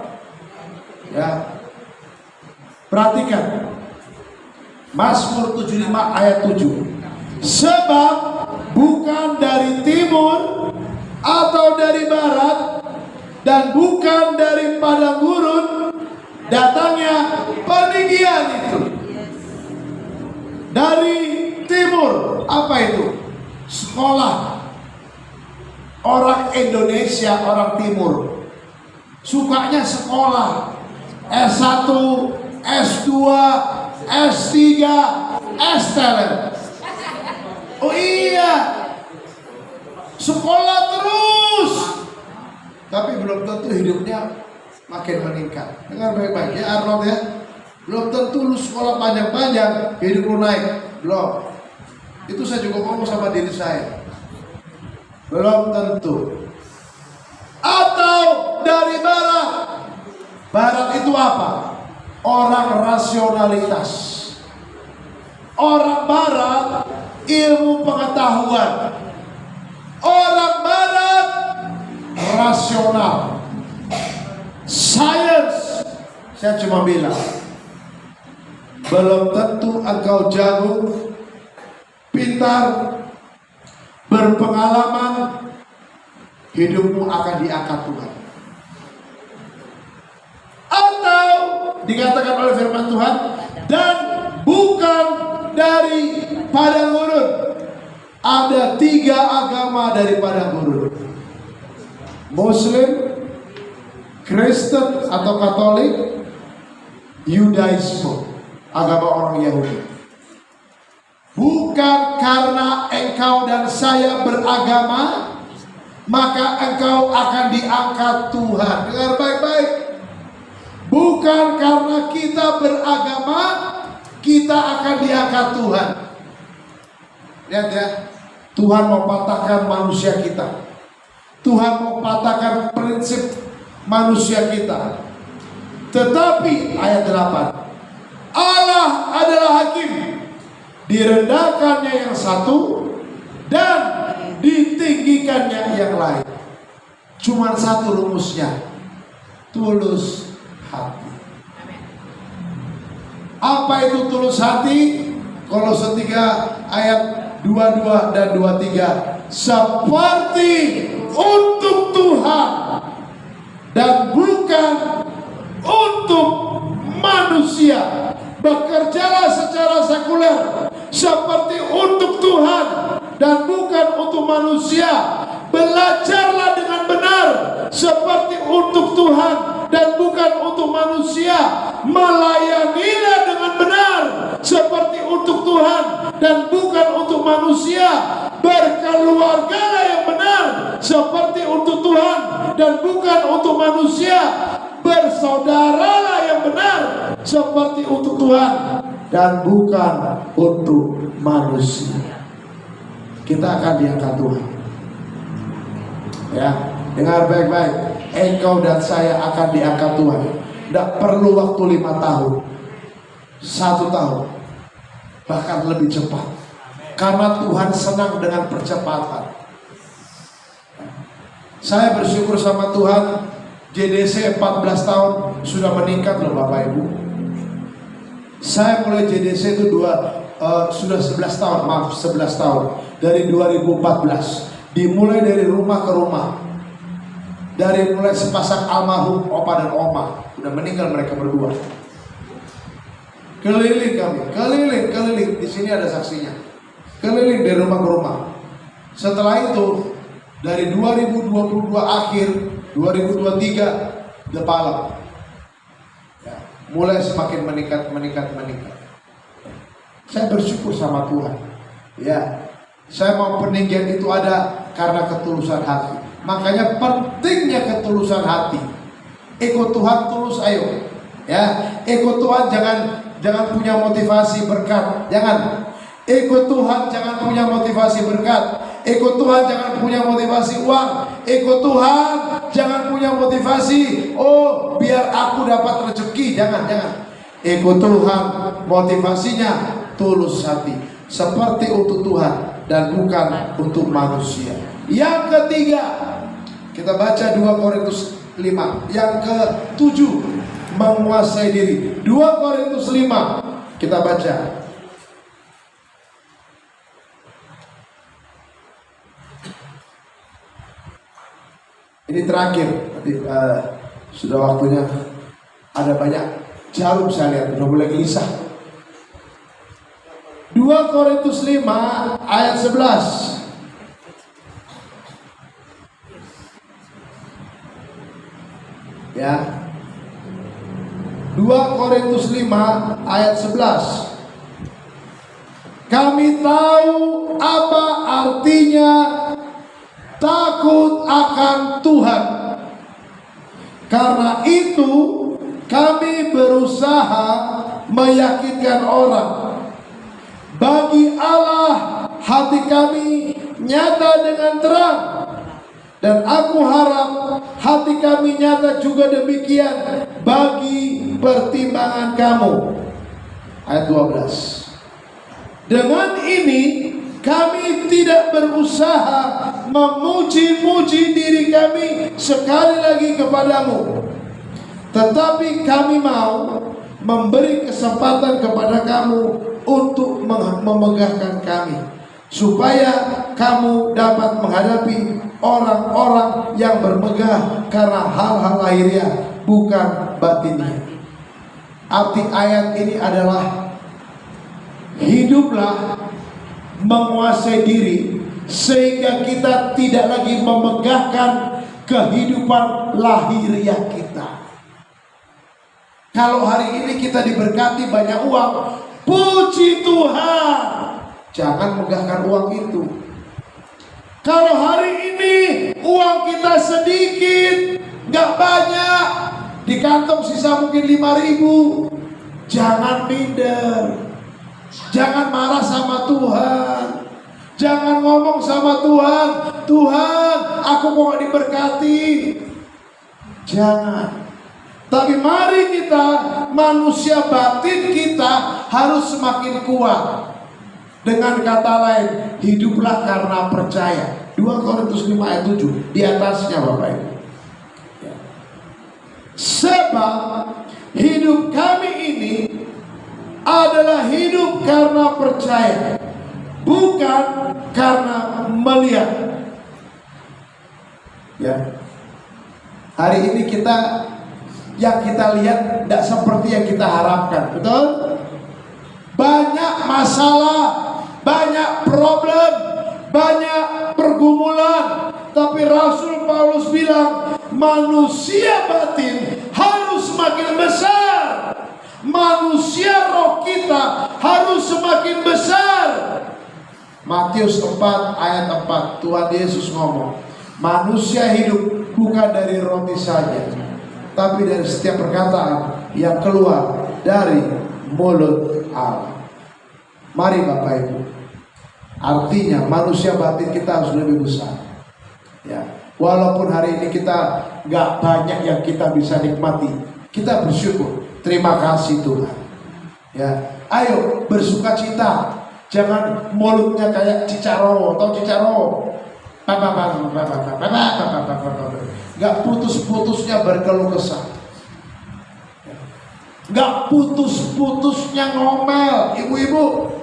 Ya, perhatikan Mazmur 75 ayat 7. Sebab bukan dari timur atau dari barat dan bukan dari padang gurun datangnya peninggian itu. dari timur. Apa itu? Sekolah. Orang Indonesia, orang timur sukanya sekolah. S1, S2, S3, S-talent. Oh iya, sekolah terus, tapi belum tentu hidupnya makin meningkat. Dengar baik-baik ya Arnold ya. Belum tentu lu sekolah panjang-panjang hidup lu naik. Belum. Itu saya juga ngomong sama diri saya. Belum tentu. Atau dari barat. Barat itu apa? Orang rasionalitas. Orang barat ilmu pengetahuan. Orang barat rasional. Science. Saya cuma bilang, belum tentu engkau jago, pintar, berpengalaman, hidupmu akan diangkat Tuhan. Atau dikatakan oleh firman Tuhan, dan bukan dari padang gurun. Ada 3 agama dari padang gurun: Muslim, Kristen atau Katolik, Yudaisme, agama orang Yahudi. Bukan karena engkau dan saya beragama, maka engkau akan diangkat Tuhan. Dengar baik-baik. Bukan karena kita beragama, kita akan diangkat Tuhan. Lihat ya, Tuhan mau patahkan manusia kita. Tuhan mau patahkan prinsip manusia kita. Tetapi ayat 8, Allah adalah hakim. Direndahkannya yang satu dan ditinggikannya yang lain. Cuma satu rumusnya, tulus hati. Apa itu tulus hati? Kolose 3 ayat 22 dan 23. Seperti untuk Tuhan dan bukan untuk manusia. Bekerjalah secara sekuler seperti untuk Tuhan dan bukan untuk manusia. Belajarlah dengan benar seperti untuk Tuhan dan bukan untuk manusia. Melayanilah dengan benar seperti untuk Tuhan dan bukan untuk manusia. Berkeluargalah yang benar seperti untuk Tuhan dan bukan untuk manusia. Bersaudaralah yang benar seperti untuk Tuhan dan bukan untuk manusia. Kita akan diangkat Tuhan. Ya, dengar baik-baik. Engkau dan saya akan diangkat Tuhan. Tidak perlu waktu 5 tahun, 1 tahun, bahkan lebih cepat. Karena Tuhan senang dengan percepatan. Saya bersyukur sama Tuhan. JDC 14 tahun sudah meningkat loh Bapak Ibu. Saya mulai JDC itu sudah 11 tahun, maaf 11 tahun. Dari 2014. Dimulai dari rumah ke rumah. Dari mulai sepasang almarhum opa dan oma. Udah meninggal mereka berdua. Keliling kami, keliling. Di sini ada saksinya. Keliling dari rumah ke rumah. Setelah itu dari 2022 akhir 2023 Depalam ya, mulai semakin meningkat. Saya bersyukur sama Tuhan. Ya, saya mau peninggian itu ada karena ketulusan hati. Makanya pentingnya ketulusan hati. Ikut Tuhan tulus, ayo. Ya, ikut Tuhan jangan punya motivasi berkat, jangan. Ikut Tuhan jangan punya motivasi berkat. Ikut Tuhan jangan punya motivasi uang. Ikut Tuhan jangan punya motivasi biar aku dapat rezeki. Jangan. Ikut Tuhan motivasinya tulus hati, seperti untuk Tuhan dan bukan untuk manusia. Yang ketiga, kita baca 2 Korintus 5. Yang ke-7, menguasai diri. 2 Korintus 5 kita baca. Ini terakhir, nanti sudah waktunya. Ada banyak jarum saya lihat, udah mulai gelisah. 2 2 Korintus 5 ayat 11. Ya. 2 Korintus 5 ayat 11. Kami tahu apa artinya takut akan Tuhan. Karena itu kami berusaha meyakinkan orang. Bagi Allah hati kami nyata dengan terang. Dan aku harap hati kami nyata juga demikian bagi pertimbangan kamu. Ayat 12. Dengan ini kami tidak berusaha memuji-muji diri kami sekali lagi kepadamu, tetapi kami mau memberi kesempatan kepada kamu untuk memegahkan kami, supaya kamu dapat menghadapi orang-orang yang bermegah karena hal-hal lahiriah, bukan batinnya. Arti ayat ini adalah hiduplah menguasai diri sehingga kita tidak lagi memegahkan kehidupan lahiriah kita. Kalau hari ini kita diberkati banyak uang, puji Tuhan, jangan megahkan uang itu. Kalau hari ini uang kita sedikit, nggak banyak, di kantong sisa mungkin 5.000, jangan minder. Jangan marah sama Tuhan. Jangan ngomong sama Tuhan, Tuhan, aku mau diberkati. Jangan. Tapi mari kita, manusia batin kita harus semakin kuat. Dengan kata lain, hiduplah karena percaya. 2 Korintus 5 ayat 7 di atasnya Bapak Ibu. Sebab hidup kami ini adalah hidup karena percaya, bukan karena melihat. Ya. Hari ini yang kita lihat tidak seperti yang kita harapkan, betul? Banyak masalah, banyak problem, banyak pergumulan, tapi Rasul Paulus bilang manusia batin harus semakin besar. Manusia roh kita harus semakin besar. Matius 4 ayat 4, Tuhan Yesus ngomong, manusia hidup bukan dari roti saja, tapi dari setiap perkataan yang keluar dari mulut Allah. Mari Bapak Ibu, artinya manusia batin kita harus lebih besar. Ya, walaupun hari ini kita gak banyak yang kita bisa nikmati, kita bersyukur. Terima kasih Tuhan. Ya, ayo bersukacita. Jangan mulutnya kayak Cicaro, atau Cicaro. Gak putus-putusnya berkeluh kesah. Gak putus-putusnya ngomel. Ibu-ibu,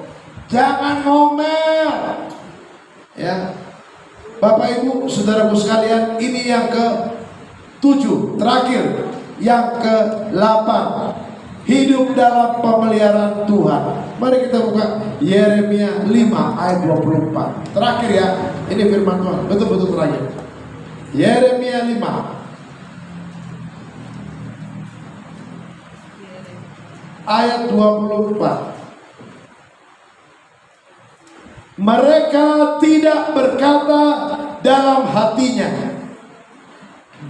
jangan ngomel. Ya, Bapak Ibu, saudaraku sekalian, ini yang ke-7, terakhir. Yang ke-8, hidup dalam pemeliharaan Tuhan. Mari kita buka Yeremia 5 ayat 24. Terakhir ya, ini firman Tuhan, betul-betul terakhir. Yeremia 5 ayat 24. Mereka tidak berkata dalam hatinya,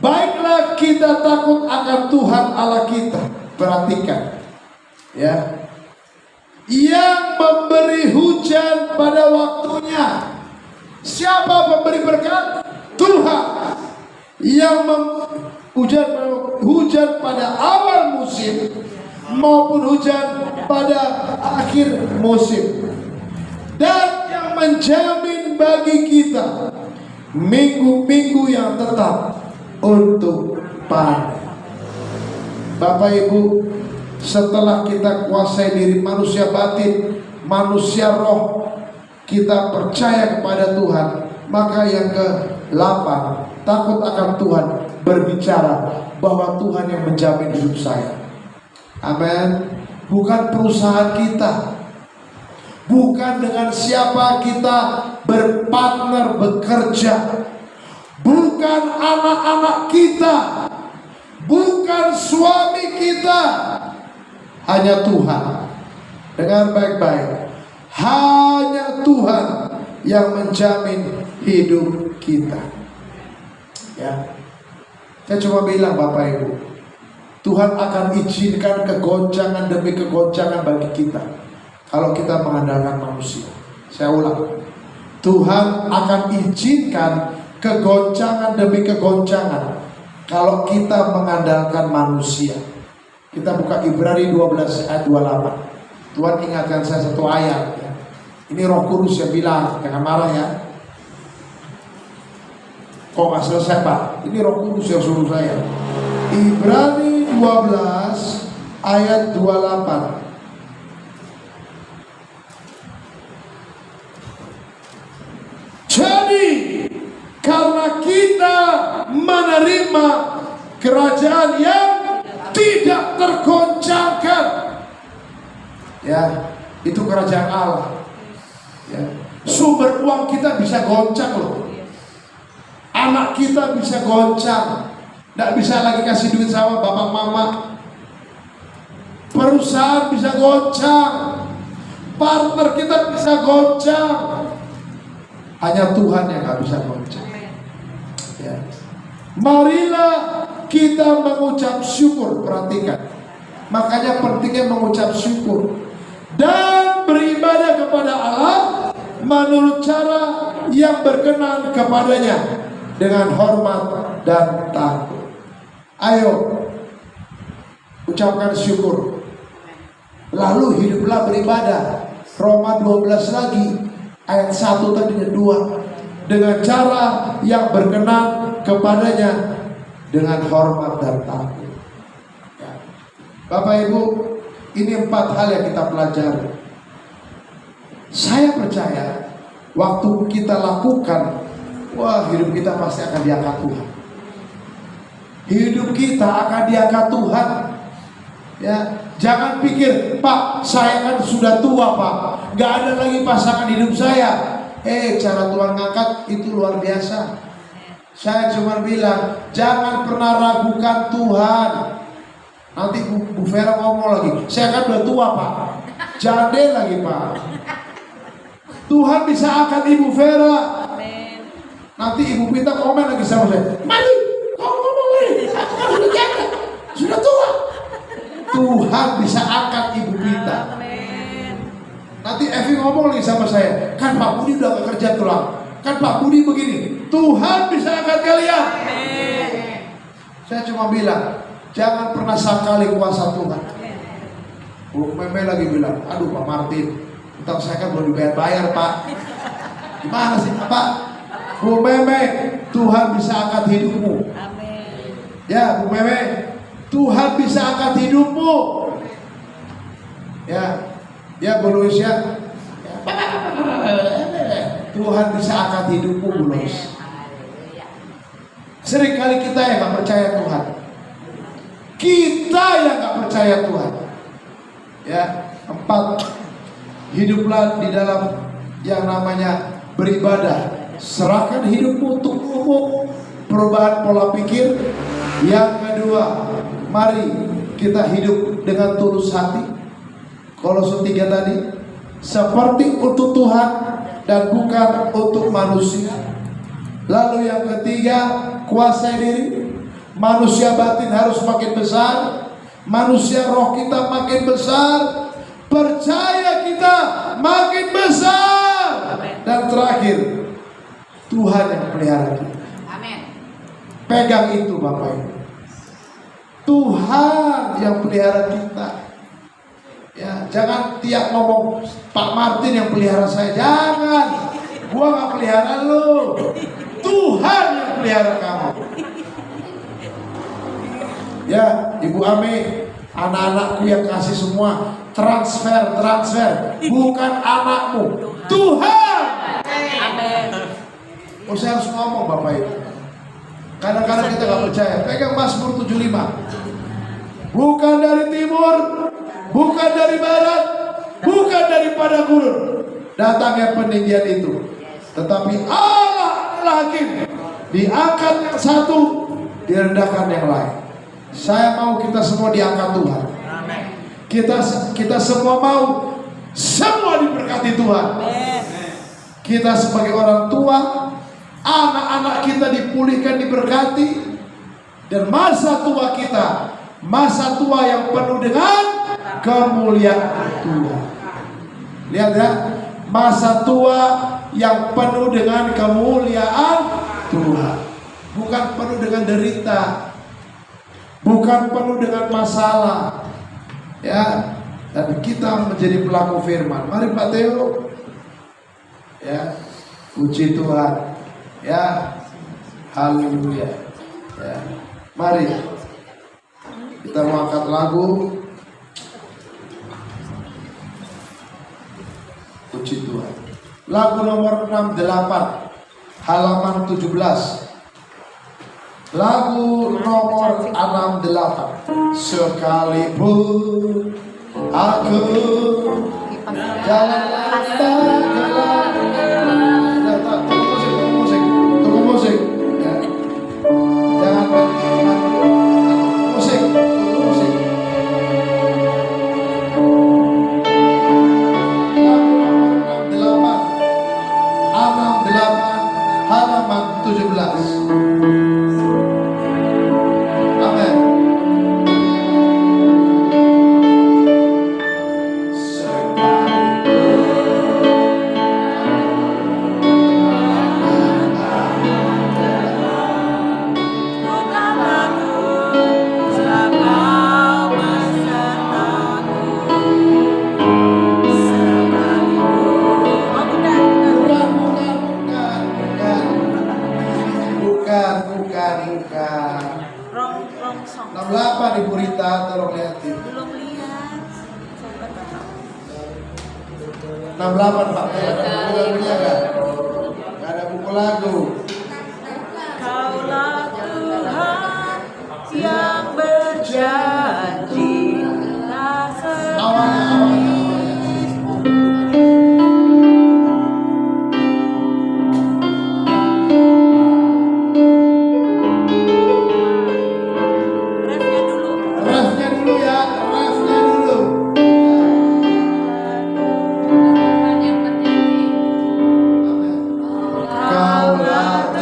baiklah kita takut akan Tuhan Allah kita. Perhatikan, ya, yang memberi hujan pada waktunya. Siapa pemberi berkat? Tuhan. Yang hujan pada awal musim maupun hujan pada akhir musim, dan yang menjamin bagi kita minggu-minggu yang tetap untuk panen. Bapak Ibu, setelah kita kuasai diri manusia batin, manusia roh, kita percaya kepada Tuhan, maka yang ke-8, takut akan Tuhan, berbicara bahwa Tuhan yang menjamin hidup saya. Amin. Bukan perusahaan kita, bukan dengan siapa kita berpartner bekerja, bukan anak-anak kita, bukan suami kita, hanya Tuhan. Dengar baik-baik, hanya Tuhan yang menjamin hidup kita. Ya, saya cuma bilang Bapak Ibu, Tuhan akan izinkan kegoncangan demi kegoncangan bagi kita kalau kita mengandalkan manusia. Saya ulang, Tuhan akan izinkan kegoncangan demi kegoncangan kalau kita mengandalkan manusia. Kita buka Ibrani 12 ayat 28. Tuhan ingatkan saya satu ayat ya. Ini Roh Kudus yang bilang, jangan marah ya. Kok nggak selesai Pak? Ini Roh Kudus yang suruh saya. Ibrani 12 ayat 28. Jadi karena kita menerima kerajaan yang tidak tergoncangkan, ya, itu kerajaan Allah. Ya. Sumber uang kita bisa goncang loh. Anak kita bisa goncang, tidak bisa lagi kasih duit sama bapak mama. Perusahaan bisa goncang, partner kita bisa goncang. Hanya Tuhan yang gak bisa goncang. Ya. Marilah kita mengucap syukur. Perhatikan, makanya pentingnya mengucap syukur dan beribadah kepada Allah menurut cara yang berkenan kepadanya dengan hormat dan takut. Ayo ucapkan syukur, lalu hiduplah beribadah. Roma 12 lagi ayat 1 tadi dan 2, dengan cara yang berkenan kepadanya dengan hormat dan takut. Ya. Bapak Ibu, ini 4 hal yang kita pelajari. Saya percaya waktu kita lakukan, wah, hidup kita pasti akan diangkat Tuhan. Hidup kita akan diangkat Tuhan. Ya, jangan pikir, Pak, saya kan sudah tua, Pak, gak ada lagi pasangan hidup saya. Cara Tuhan ngangkat itu luar biasa. Saya cuma bilang, jangan pernah ragukan Tuhan. Nanti Bu Vera ngomong lagi, saya kan udah tua, Pak, jadel lagi, Pak. Tuhan bisa angkat Ibu Vera. Nanti Ibu Pita komen lagi sama saya, Mari, kau ngomong lagi, udah jadel, sudah tua. Tuhan bisa angkat Ibu Pita. Nanti Evi ngomong lagi sama saya, kan Pak Budi udah gak kerja tulang, kan Pak Budi begini. Tuhan bisa angkat kalian. Saya cuma bilang, jangan pernah sangkali kuasa Tuhan. Bu Meme lagi bilang, aduh Pak Martin, utang saya kan belum dibayar-bayar Pak. Gimana sih Pak? Bu Meme, Tuhan bisa angkat hidupmu. Ya Bu Meme, Tuhan bisa angkat hidupmu. Ya Bu Luis ya. Tuhan bisa angkat hidupmu Bu Luis. Seringkali kita yang gak percaya Tuhan. Kita yang gak percaya Tuhan. Ya, 4, hiduplah di dalam yang namanya beribadah. Serahkan hidupmu untuk perubahan pola pikir. Yang kedua, mari kita hidup dengan tulus hati. Kolose 3 tadi, seperti untuk Tuhan dan bukan untuk manusia. Lalu yang ketiga, kuasai diri. Manusia batin harus makin besar, manusia roh kita makin besar, percaya kita makin besar. Dan terakhir, Tuhan yang pelihara kita. Pegang itu Bapak Ibu. Tuhan yang pelihara kita. Ya, jangan tiap ngomong Pak Martin yang pelihara saya. Jangan. Gua gak pelihara lu. Tuhan yang pelihara kamu. Ya, Ibu Ami, anak-anakku yang kasih semua transfer, bukan anakmu, Tuhan. Oh, saya harus ngomong Bapak Ibu. Kadang-kadang kita gak percaya. Pegang Mazmur 75. Bukan dari timur, bukan dari barat, bukan daripada gurun, datangnya peninggian itu. Tetapi Allah adalah hakim. Diangkat yang satu, direndahkan yang lain. Saya mau kita semua diangkat Tuhan. Kita semua mau semua diberkati Tuhan. Kita sebagai orang tua, anak-anak kita dipulihkan, diberkati. Dan masa tua kita, masa tua yang penuh dengan kemuliaan Tuhan. Lihat ya, masa tua yang penuh dengan kemuliaan Tuhan. Bukan penuh dengan derita, bukan penuh dengan masalah. Ya, dan kita menjadi pelaku firman. Mari Pak Theo. Ya, puji Tuhan. Ya, haleluya. Ya, mari kita mau angkat lagu. Puji Tuhan. Lagu nomor 68, halaman 17. Lagu nomor 68. Sekalipun aku jalan tunggu musik. Ya. Jangan musik. Halaman 17. Amin. Bukan. Wrong song. 68 Ibu Rita, tolong lihatin. Belum lihat. 68 Pak. Ada buku lagunya kan? Gak ada buku lagu. Kaulah Tuhan yang berjanji tak Awalnya. Refnya dulu ya, refnya dulu. Amin. Kaulah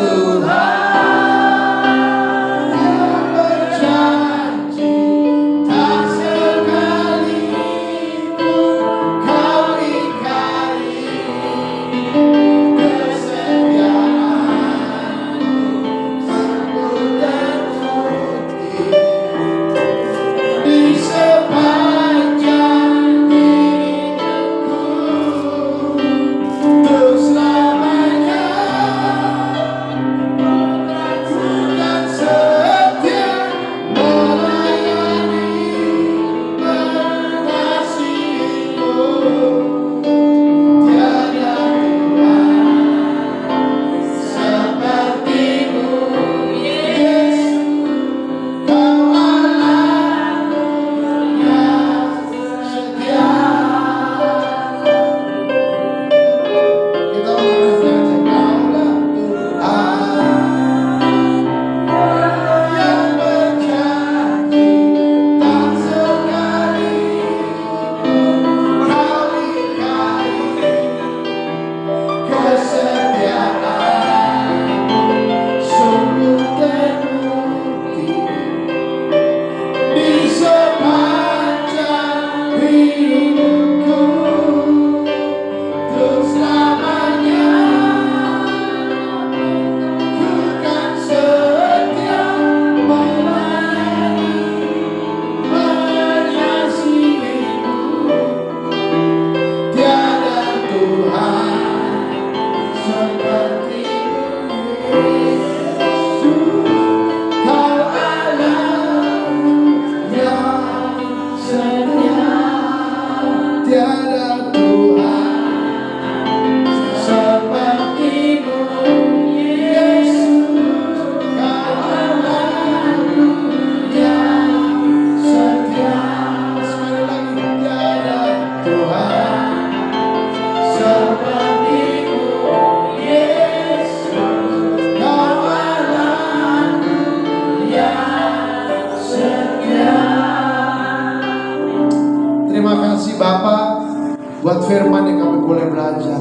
Lewat firman yang kami boleh belajar,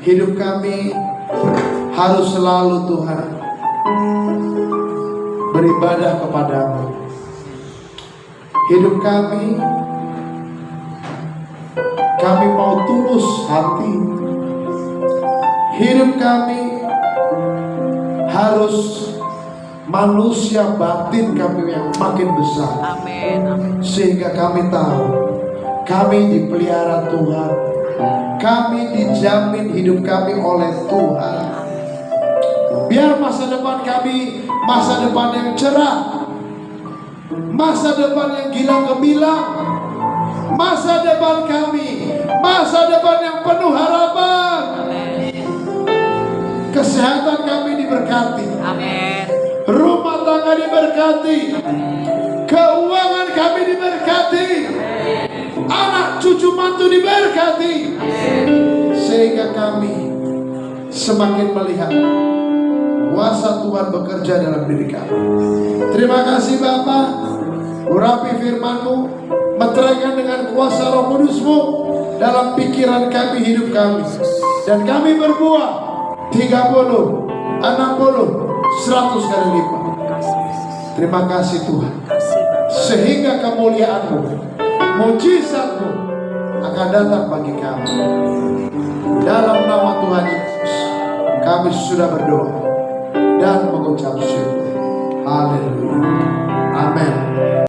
hidup kami harus selalu Tuhan beribadah kepadamu. Hidup kami mau tulus hati. Hidup kami harus manusia batin kami yang makin besar. Amin. Amin. Sehingga kami tahu kami dipelihara Tuhan, kami dijamin hidup kami oleh Tuhan. Biar masa depan kami masa depan yang cerah, masa depan yang gilang gemilang, masa depan kami masa depan yang penuh harapan. Kesehatan kami diberkati, Amin. rumah tangga diberkati, keuangan kami diberkati, anak cucu mantu diberkati, sehingga kami semakin melihat kuasa Tuhan bekerja dalam diri kami. Terima kasih Bapa, urapi firman-Mu, meteraikan dengan kuasa Roh Kudus-Mu dalam pikiran kami, hidup kami, dan kami berbuah 30, 60, 100 kali lipat. Terima kasih Tuhan, sehingga kemuliaan-Mu, mujizat-Mu akan datang bagi kami. Dalam nama Tuhan Yesus kami sudah berdoa dan mengucap syukur. Haleluya.